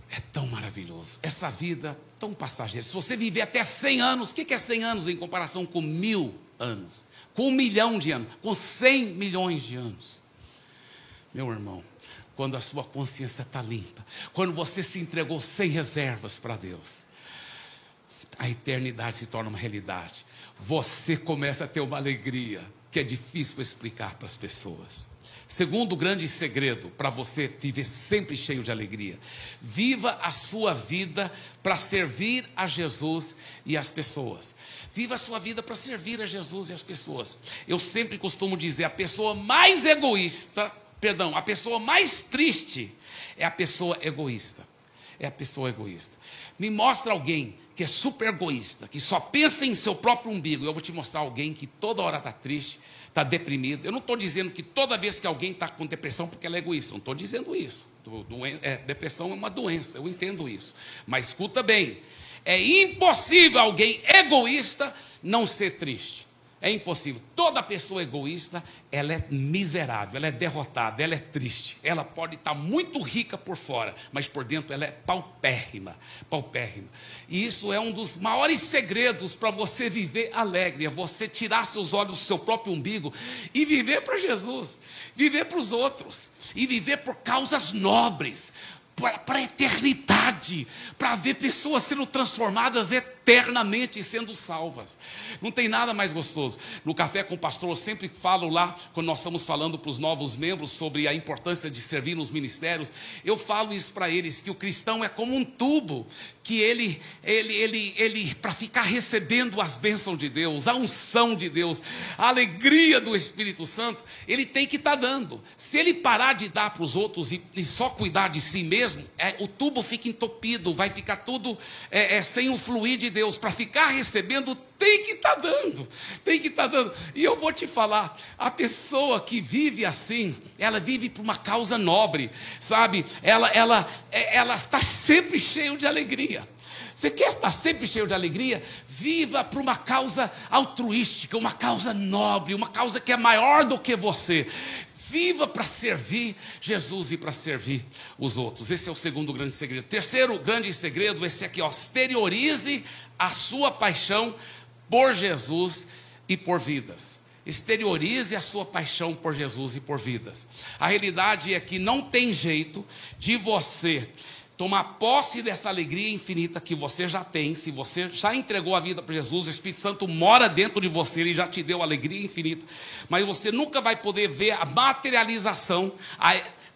É tão maravilhoso. Essa vida tão passageira. Se você viver até 100 anos, o que é 100 anos em comparação com 1000 anos? Com 1 milhão de anos? Com 100 milhões de anos? Meu irmão, quando a sua consciência está limpa, quando você se entregou sem reservas para Deus, a eternidade se torna uma realidade. Você começa a ter uma alegria que é difícil explicar para as pessoas. Segundo grande segredo para você viver sempre cheio de alegria: viva a sua vida para servir a Jesus e as pessoas. Viva a sua vida para servir a Jesus e as pessoas. Eu sempre costumo dizer, a pessoa mais triste é a pessoa egoísta. É a pessoa egoísta. Me mostra alguém que é super egoísta, que só pensa em seu próprio umbigo. Eu vou te mostrar alguém que toda hora está triste, está deprimido. Eu não estou dizendo que toda vez que alguém está com depressão porque ela é egoísta. Não estou dizendo isso. Depressão é uma doença, eu entendo isso. Mas escuta bem, é impossível alguém egoísta não ser triste. É impossível. Toda pessoa egoísta, ela é miserável, ela é derrotada, ela é triste. Ela pode estar muito rica por fora, mas por dentro ela é paupérrima, paupérrima. E isso é um dos maiores segredos para você viver alegre, é você tirar seus olhos do seu próprio umbigo e viver para Jesus, viver para os outros, e viver por causas nobres, para a eternidade, para ver pessoas sendo transformadas eternamente e sendo salvas. Não tem nada mais gostoso. No Café com o Pastor eu sempre falo lá, quando nós estamos falando para os novos membros sobre a importância de servir nos ministérios, eu falo isso para eles, que o cristão é como um tubo, que ele para ficar recebendo as bênçãos de Deus, a unção de Deus, a alegria do Espírito Santo, ele tem que estar dando. Se ele parar de dar para os outros e só cuidar de si mesmo, o tubo fica entupido, vai ficar tudo sem o fluir de Deus. Para ficar recebendo, tem que estar dando, tem que estar dando. E eu vou te falar, a pessoa que vive assim, ela vive por uma causa nobre, sabe? Ela está sempre cheia de alegria. Você quer estar sempre cheio de alegria? Viva por uma causa altruística, uma causa nobre, uma causa que é maior do que você. Viva para servir Jesus e para servir os outros. Esse é o segundo grande segredo. Terceiro grande segredo, esse aqui, exteriorize a sua paixão por Jesus e por vidas. Exteriorize a sua paixão por Jesus e por vidas. A realidade é que não tem jeito de você tomar posse dessa alegria infinita que você já tem. Se você já entregou a vida para Jesus, o Espírito Santo mora dentro de você, ele já te deu alegria infinita, mas você nunca vai poder ver a materialização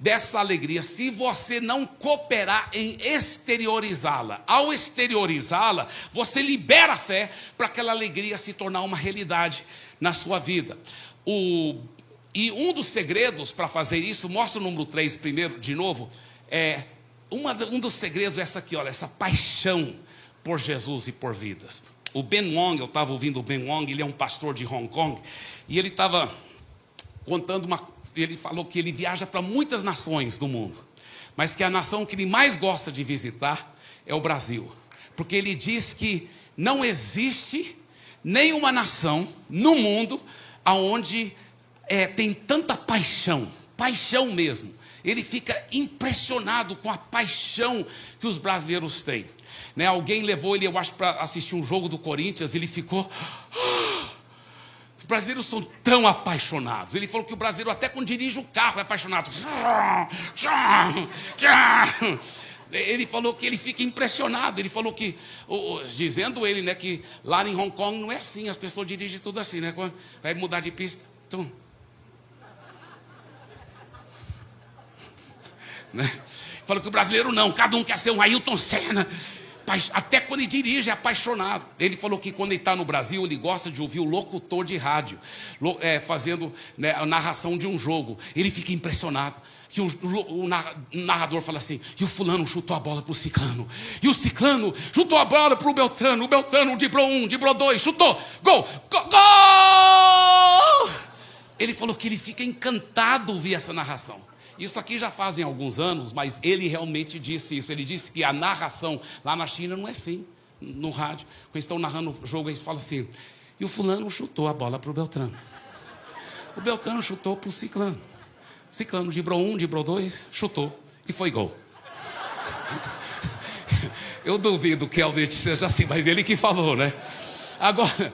dessa alegria se você não cooperar em exteriorizá-la. Ao exteriorizá-la, você libera a fé para aquela alegria se tornar uma realidade na sua vida. E um dos segredos para fazer isso, mostra o número 3 primeiro, de novo, um dos segredos é essa aqui, olha, essa paixão por Jesus e por vidas. O Ben Wong, eu estava ouvindo o Ben Wong, ele é um pastor de Hong Kong, e ele estava contando ele falou que ele viaja para muitas nações do mundo, mas que a nação que ele mais gosta de visitar é o Brasil, porque ele diz que não existe nenhuma nação no mundo onde tem tanta paixão mesmo. Ele fica impressionado com a paixão que os brasileiros têm, né? Alguém levou ele, eu acho, para assistir um jogo do Corinthians, ele ficou... Os brasileiros são tão apaixonados. Ele falou que o brasileiro, até quando dirige o carro, é apaixonado. Ele falou que ele fica impressionado. Ele falou que, dizendo ele, né, que lá em Hong Kong não é assim. As pessoas dirigem tudo assim, né? Quando vai mudar de pista, né? Falou que o brasileiro não, cada um quer ser um Ailton Senna. Até quando ele dirige é apaixonado. Ele falou que quando ele está no Brasil, ele gosta de ouvir o locutor de rádio fazendo, né, a narração de um jogo. Ele fica impressionado que o narrador fala assim: e o fulano chutou a bola para o ciclano, e o ciclano chutou a bola para o Beltrano driblou 1, driblou 2, chutou, gol! Ele falou que ele fica encantado ouvir essa narração. Isso aqui já fazem alguns anos, mas ele realmente disse isso. Ele disse que a narração lá na China não é assim, no rádio. Quando eles estão narrando o jogo, eles falam assim: e o fulano chutou a bola para o Beltrano. O Beltrano chutou para o ciclano. Ciclano driblou 1, driblou 2, chutou e foi gol. Eu duvido que Helder seja assim, mas ele que falou, né? Agora,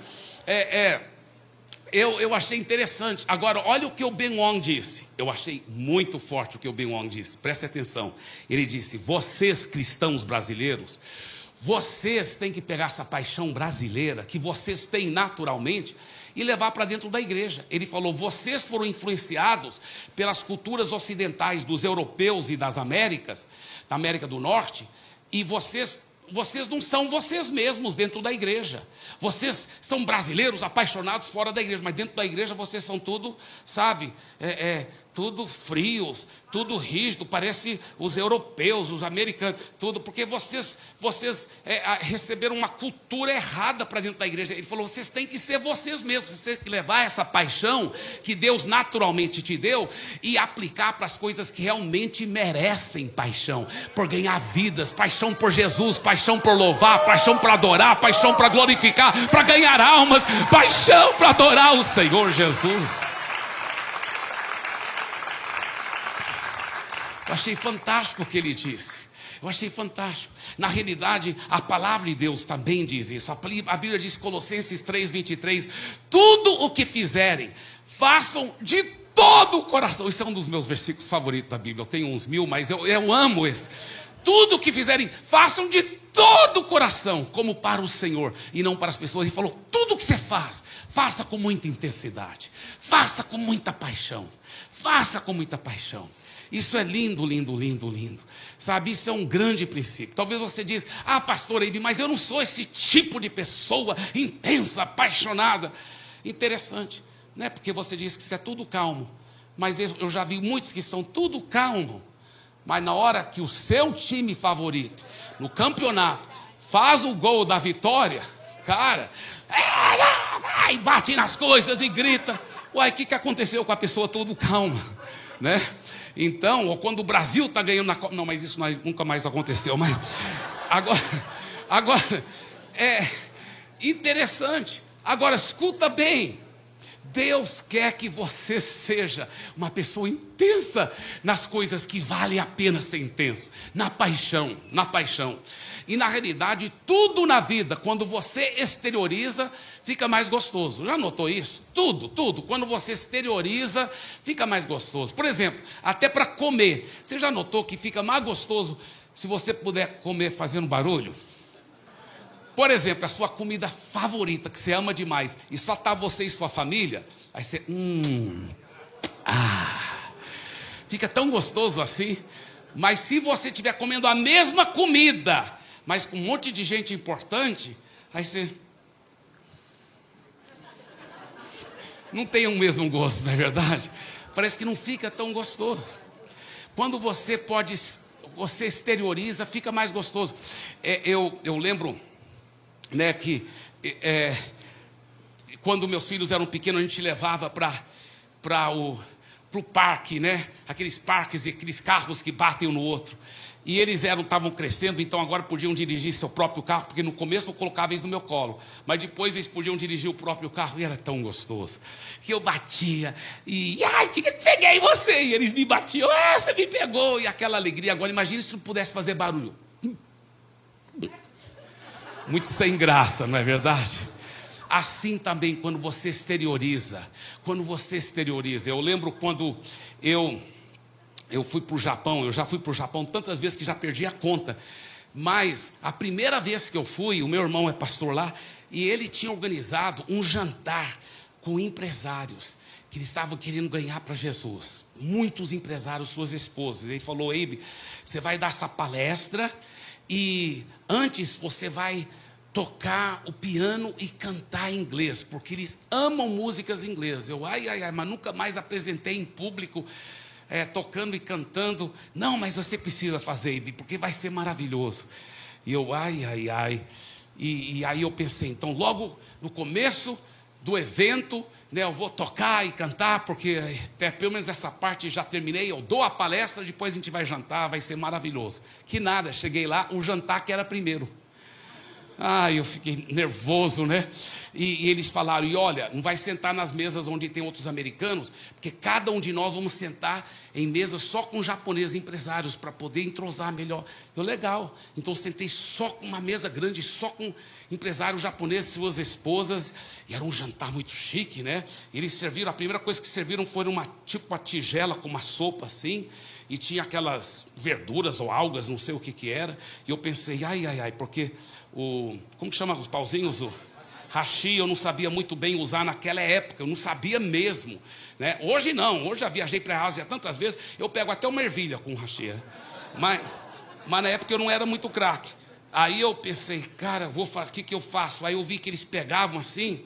eu achei interessante. Agora, olha o que o Ben Wong disse. Eu achei muito forte o que o Ben Wong disse. Preste atenção. Ele disse: vocês, cristãos brasileiros, vocês têm que pegar essa paixão brasileira que vocês têm naturalmente e levar para dentro da igreja. Ele falou: vocês foram influenciados pelas culturas ocidentais dos europeus e das Américas, da América do Norte, e vocês não são vocês mesmos dentro da igreja. Vocês são brasileiros apaixonados fora da igreja, mas dentro da igreja vocês são tudo, sabe, tudo frios, tudo rígido, parece os europeus, os americanos, tudo, porque vocês receberam uma cultura errada para dentro da igreja. Ele falou: vocês têm que ser vocês mesmos, vocês têm que levar essa paixão que Deus naturalmente te deu e aplicar para as coisas que realmente merecem paixão, por ganhar vidas, paixão por Jesus, paixão por louvar, paixão para adorar, paixão para glorificar, para ganhar almas, paixão para adorar o Senhor Jesus. Eu achei fantástico o que ele disse. Eu achei fantástico. Na realidade, a palavra de Deus também diz isso. A Bíblia diz, Colossenses 3:23, tudo o que fizerem, façam de todo o coração. Isso é um dos meus versículos favoritos da Bíblia. Eu tenho uns 1000, mas eu amo esse. Tudo o que fizerem, façam de todo o coração, como para o Senhor e não para as pessoas. Ele falou: tudo o que você faz, faça com muita intensidade, faça com muita paixão, faça com muita paixão. Isso é lindo, lindo, lindo, lindo. Sabe, isso é um grande princípio. Talvez você diz: ah, pastor Eibe, mas eu não sou esse tipo de pessoa intensa, apaixonada. Interessante, né? Porque você diz que isso é tudo calmo. Mas eu já vi muitos que são tudo calmo. Mas na hora que o seu time favorito, no campeonato, faz o gol da vitória, cara, vai, bate nas coisas e grita. Uai, o que aconteceu com a pessoa tudo calma, né? Então, ou quando o Brasil está ganhando na Copa... Não, mas isso nunca mais aconteceu. Mas agora, é interessante. Agora, escuta bem. Deus quer que você seja uma pessoa intensa nas coisas que vale a pena ser intenso. Na paixão. E na realidade, tudo na vida, quando você exterioriza, fica mais gostoso. Já notou isso? Tudo. Quando você exterioriza, fica mais gostoso. Por exemplo, até para comer. Você já notou que fica mais gostoso se você puder comer fazendo barulho, por exemplo, a sua comida favorita, que você ama demais, e só tá você e sua família, aí você, fica tão gostoso assim. Mas se você estiver comendo a mesma comida, mas com um monte de gente importante, aí você não tem o mesmo gosto, não é verdade? Parece que não fica tão gostoso. Quando você exterioriza, fica mais gostoso. Eu lembro, né, que quando meus filhos eram pequenos, a gente levava para o parque, né? Aqueles parques e aqueles carros que batem um no outro. E eles estavam crescendo, então agora podiam dirigir seu próprio carro, porque no começo eu colocava eles no meu colo, mas depois eles podiam dirigir o próprio carro, e era tão gostoso, que eu batia, e peguei você, e eles me batiam, você me pegou, e aquela alegria. Agora imagine se não pudesse fazer barulho. Muito sem graça, não é verdade? Assim também quando você exterioriza, eu lembro quando eu fui para o Japão, eu já fui para o Japão tantas vezes que já perdi a conta, mas a primeira vez que eu fui, o meu irmão é pastor lá, e ele tinha organizado um jantar com empresários, que eles estavam querendo ganhar para Jesus, muitos empresários, suas esposas. Ele falou: Eibe, você vai dar essa palestra, e antes você vai tocar o piano e cantar em inglês, porque eles amam músicas em inglês. Eu, mas nunca mais apresentei em público, tocando e cantando. Não, mas você precisa fazer, porque vai ser maravilhoso. E eu, e aí eu pensei, então logo no começo do evento, né, eu vou tocar e cantar, porque pelo menos essa parte já terminei, eu dou a palestra, depois a gente vai jantar, vai ser maravilhoso. Que nada, cheguei lá, o jantar que era primeiro. Eu fiquei nervoso, né? E eles falaram: e olha, não vai sentar nas mesas onde tem outros americanos, porque cada um de nós vamos sentar em mesas só com japoneses empresários, para poder entrosar melhor. Eu, legal. Então eu sentei só com uma mesa grande, só com empresários japoneses, suas esposas, e era um jantar muito chique, né? E eles serviram, a primeira coisa que serviram foi uma tigela com uma sopa assim, e tinha aquelas verduras ou algas, não sei o que era, e eu pensei, porque como que chama os pauzinhos? O hashi eu não sabia muito bem usar naquela época, eu não sabia mesmo, né? Hoje não, hoje já viajei para a Ásia tantas vezes, eu pego até uma ervilha com hashi, mas na época eu não era muito craque. Aí eu pensei, cara, o que eu faço? Aí eu vi que eles pegavam assim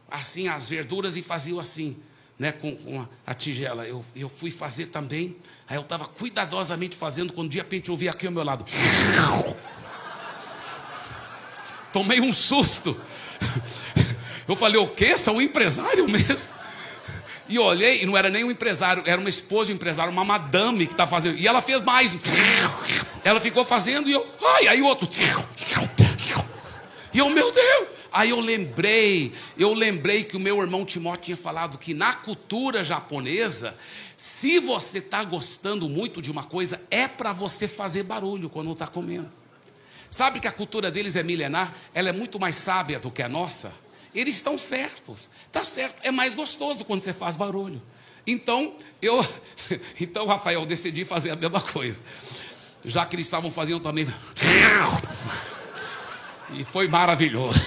as verduras e faziam assim, né, com a tigela. Eu fui fazer também, aí eu estava cuidadosamente fazendo, quando de repente eu vi aqui ao meu lado. Tomei um susto. Eu falei: o quê? São um empresário mesmo? E olhei, e não era nem um empresário, era uma esposa de um empresário, uma madame que está fazendo. E ela fez mais. Ela ficou fazendo, e eu... aí o outro... E eu, meu Deus... Aí eu lembrei que o meu irmão Timóteo tinha falado que na cultura japonesa, se você está gostando muito de uma coisa, é para você fazer barulho quando está comendo. Sabe que a cultura deles é milenar? Ela é muito mais sábia do que a nossa. Eles estão certos. Está certo. É mais gostoso quando você faz barulho. Então, Rafael, eu decidi fazer a mesma coisa. Já que eles estavam fazendo também. E foi maravilhoso.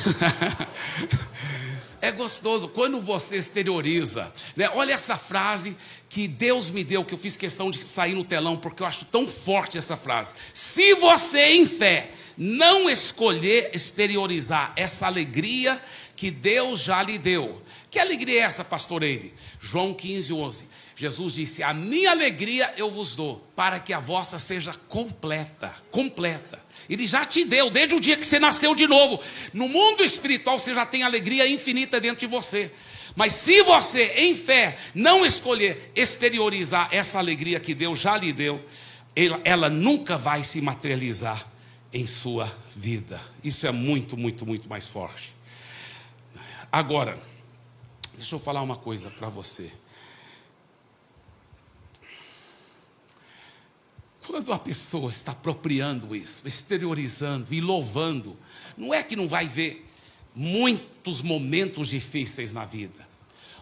É gostoso quando você exterioriza, né? Olha essa frase que Deus me deu, que eu fiz questão de sair no telão, porque eu acho tão forte essa frase. Se você em fé não escolher exteriorizar essa alegria que Deus já lhe deu. Que alegria é essa, pastor Eibe? João 15:11. Jesus disse: a minha alegria eu vos dou, para que a vossa seja completa. Ele já te deu, desde o dia que você nasceu de novo. No mundo espiritual você já tem alegria infinita dentro de você. Mas se você, em fé, não escolher exteriorizar essa alegria que Deus já lhe deu, ela nunca vai se materializar em sua vida. Isso é muito, muito, muito mais forte. Agora, deixa eu falar uma coisa para você. Quando a pessoa está apropriando isso, exteriorizando e louvando, não é que não vai ver muitos momentos difíceis na vida,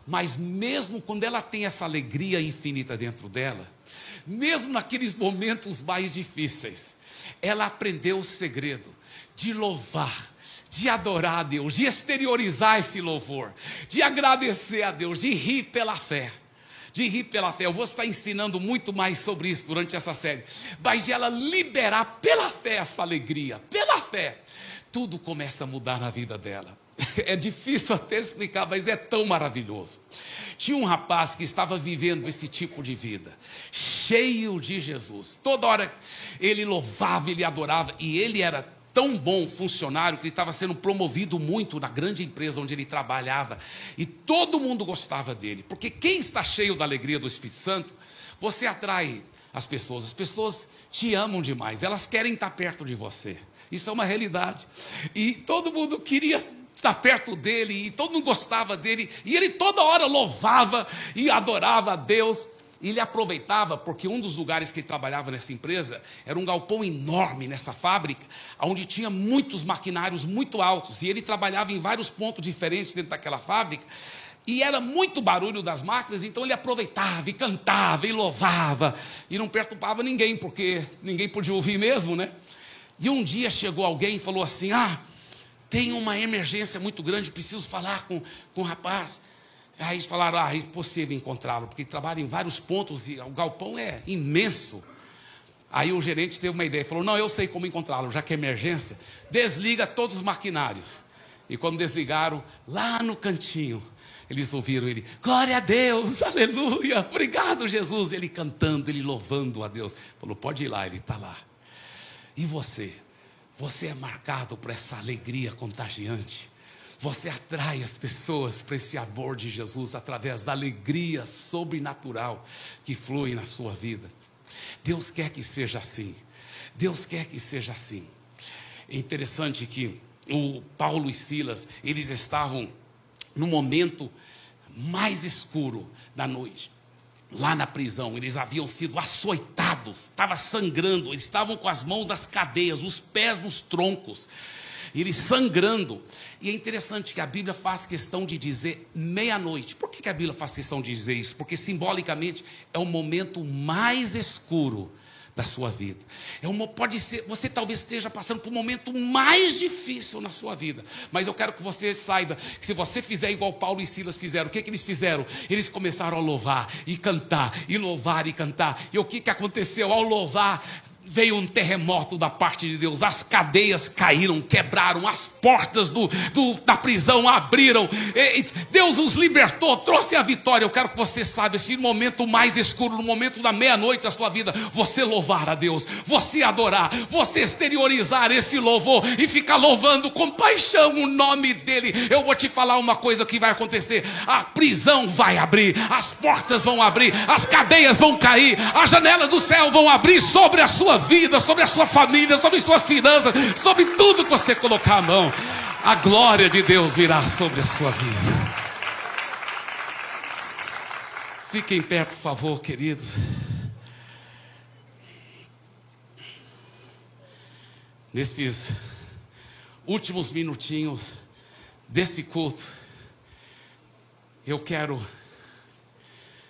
Mas mesmo quando ela tem essa alegria infinita dentro dela, mesmo naqueles momentos mais difíceis, ela aprendeu o segredo de louvar, de adorar a Deus, de exteriorizar esse louvor, de agradecer a Deus, de rir pela fé. De rir pela fé. Eu vou estar ensinando muito mais sobre isso durante essa série. Mas de ela liberar pela fé essa alegria, pela fé, tudo começa a mudar na vida dela. É difícil até explicar, mas é tão maravilhoso. Tinha um rapaz que estava vivendo esse tipo de vida, cheio de Jesus. Toda hora ele louvava, ele adorava, e ele era tão bom funcionário que ele estava sendo promovido muito na grande empresa onde ele trabalhava, e todo mundo gostava dele, porque quem está cheio da alegria do Espírito Santo, você atrai as pessoas te amam demais, elas querem estar perto de você, isso é uma realidade, e todo mundo queria estar perto dele, e todo mundo gostava dele, e ele toda hora louvava e adorava a Deus. E ele aproveitava, porque um dos lugares que ele trabalhava nessa empresa era um galpão enorme nessa fábrica, onde tinha muitos maquinários muito altos, e ele trabalhava em vários pontos diferentes dentro daquela fábrica, e era muito barulho das máquinas, então ele aproveitava e cantava e louvava, e não perturbava ninguém, porque ninguém podia ouvir mesmo, né? E um dia chegou alguém e falou assim: tem uma emergência muito grande, preciso falar com o rapaz. Aí eles falaram: é impossível encontrá-lo, porque ele trabalha em vários pontos e o galpão é imenso. Aí o gerente teve uma ideia, falou: não, eu sei como encontrá-lo, já que é emergência, desliga todos os maquinários. E quando desligaram, lá no cantinho, eles ouviram ele: glória a Deus, aleluia, obrigado Jesus. Ele cantando, ele louvando a Deus. Falou: pode ir lá, ele está lá. E você é marcado por essa alegria contagiante. Você atrai as pessoas para esse amor de Jesus através da alegria sobrenatural que flui na sua vida. Deus quer que seja assim. Deus quer que seja assim. É interessante que o Paulo e Silas, eles estavam no momento mais escuro da noite. Lá na prisão, eles haviam sido açoitados, estava sangrando, eles estavam com as mãos nas cadeias, os pés nos troncos, eles sangrando. E é interessante que a Bíblia faz questão de dizer meia-noite. Por que a Bíblia faz questão de dizer isso? Porque simbolicamente é o momento mais escuro da sua vida. Pode ser, você talvez esteja passando por um momento mais difícil na sua vida, mas eu quero que você saiba que se você fizer igual Paulo e Silas fizeram, o que eles fizeram? Eles começaram a louvar e cantar, e louvar e cantar. E o que aconteceu? Ao louvar, veio um terremoto da parte de Deus, as cadeias caíram, quebraram, as portas da prisão abriram, Deus os libertou, trouxe a vitória. Eu quero que você saiba, esse momento mais escuro, no momento da meia-noite da sua vida, você louvar a Deus, você adorar, você exteriorizar esse louvor e ficar louvando com paixão o nome dele. Eu vou te falar uma coisa que vai acontecer: a prisão vai abrir, as portas vão abrir, as cadeias vão cair, as janelas do céu vão abrir sobre a sua vida, sobre a sua família, sobre suas finanças, sobre tudo que você colocar a mão. A glória de Deus virá sobre a sua vida. Fiquem em pé, por favor, queridos. Nesses últimos minutinhos desse culto, eu quero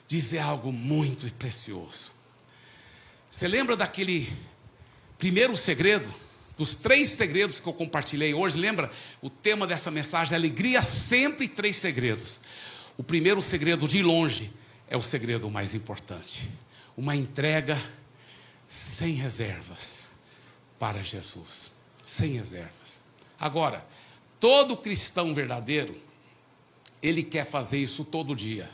dizer algo muito precioso. Você lembra daquele primeiro segredo? Dos 3 segredos que eu compartilhei hoje, lembra? O tema dessa mensagem: alegria, sempre 3 segredos. O primeiro segredo, de longe, é o segredo mais importante: uma entrega sem reservas para Jesus. Sem reservas. Agora, todo cristão verdadeiro, ele quer fazer isso todo dia.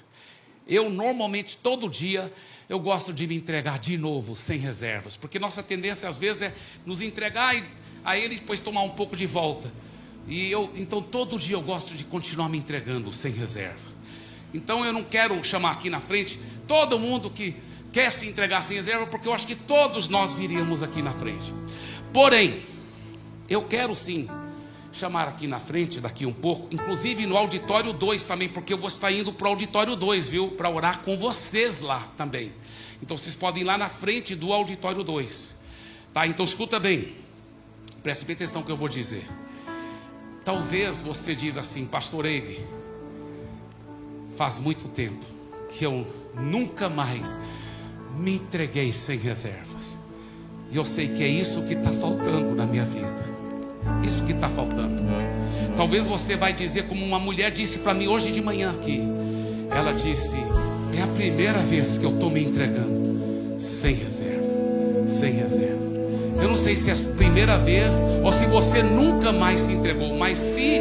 Eu normalmente, todo dia, eu gosto de me entregar de novo, sem reservas, porque nossa tendência às vezes é nos entregar a ele e depois tomar um pouco de volta. Então todo dia eu gosto de continuar me entregando sem reserva. Então eu não quero chamar aqui na frente todo mundo que quer se entregar sem reserva, porque eu acho que todos nós viríamos aqui na frente. Porém, eu quero sim chamar aqui na frente, daqui um pouco, inclusive no auditório 2 também, porque eu vou estar indo para o auditório 2, viu? Para orar com vocês lá também. Então vocês podem ir lá na frente do auditório 2. Tá? Então escuta bem. Preste bem atenção no que eu vou dizer. Talvez você diz assim: pastor Eibe, faz muito tempo que eu nunca mais me entreguei sem reservas. E eu sei que é isso que está faltando na minha vida. Isso que está faltando. Talvez você vai dizer, como uma mulher disse para mim hoje de manhã aqui. Ela disse: é a primeira vez que eu estou me entregando sem reserva. Sem reserva. Eu não sei se é a primeira vez ou se você nunca mais se entregou, mas se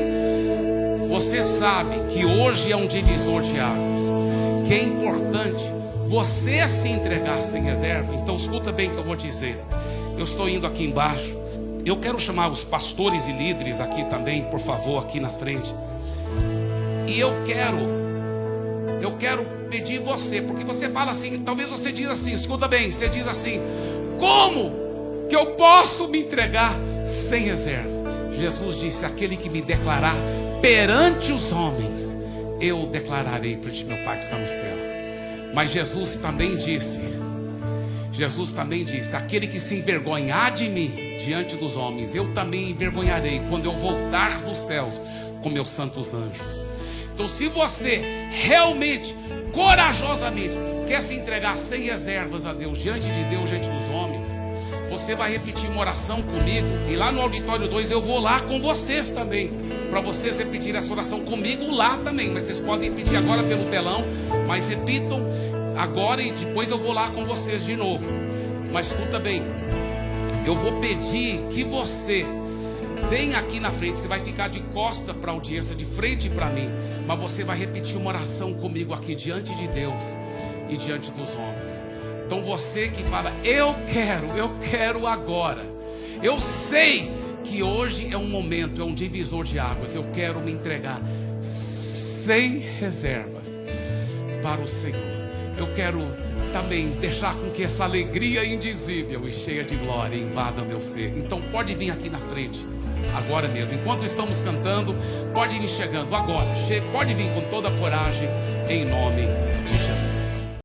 você sabe que hoje é um divisor de águas, que é importante você se entregar sem reserva, então escuta bem o que eu vou dizer. Eu estou indo aqui embaixo. Eu quero chamar os pastores e líderes aqui também, por favor, aqui na frente. E eu quero pedir você, porque você fala assim, talvez você diz assim, escuta bem, você diz assim: como que eu posso me entregar sem reserva? Jesus disse: aquele que me declarar perante os homens, eu declararei perante meu Pai que está no céu. Mas Jesus também disse, aquele que se envergonhar de mim diante dos homens, eu também envergonharei quando eu voltar dos céus com meus santos anjos. Então, se você realmente, corajosamente quer se entregar sem reservas a Deus, diante de Deus, diante dos homens, você vai repetir uma oração comigo. E lá no auditório 2 eu vou lá com vocês também, para vocês repetirem essa oração comigo lá também. Mas vocês podem repetir agora pelo telão, mas repitam agora e depois eu vou lá com vocês de novo. Mas escuta bem, eu vou pedir que você venha aqui na frente. Você vai ficar de costa para a audiência, de frente para mim, mas você vai repetir uma oração comigo aqui diante de Deus e diante dos homens. Então você que fala: eu quero agora, eu sei que hoje é um momento, é um divisor de águas, eu quero me entregar sem reservas para o Senhor. Eu quero também deixar com que essa alegria indizível e cheia de glória invada o meu ser. Então pode vir aqui na frente, agora mesmo, enquanto estamos cantando, pode vir chegando agora, pode vir com toda a coragem, em nome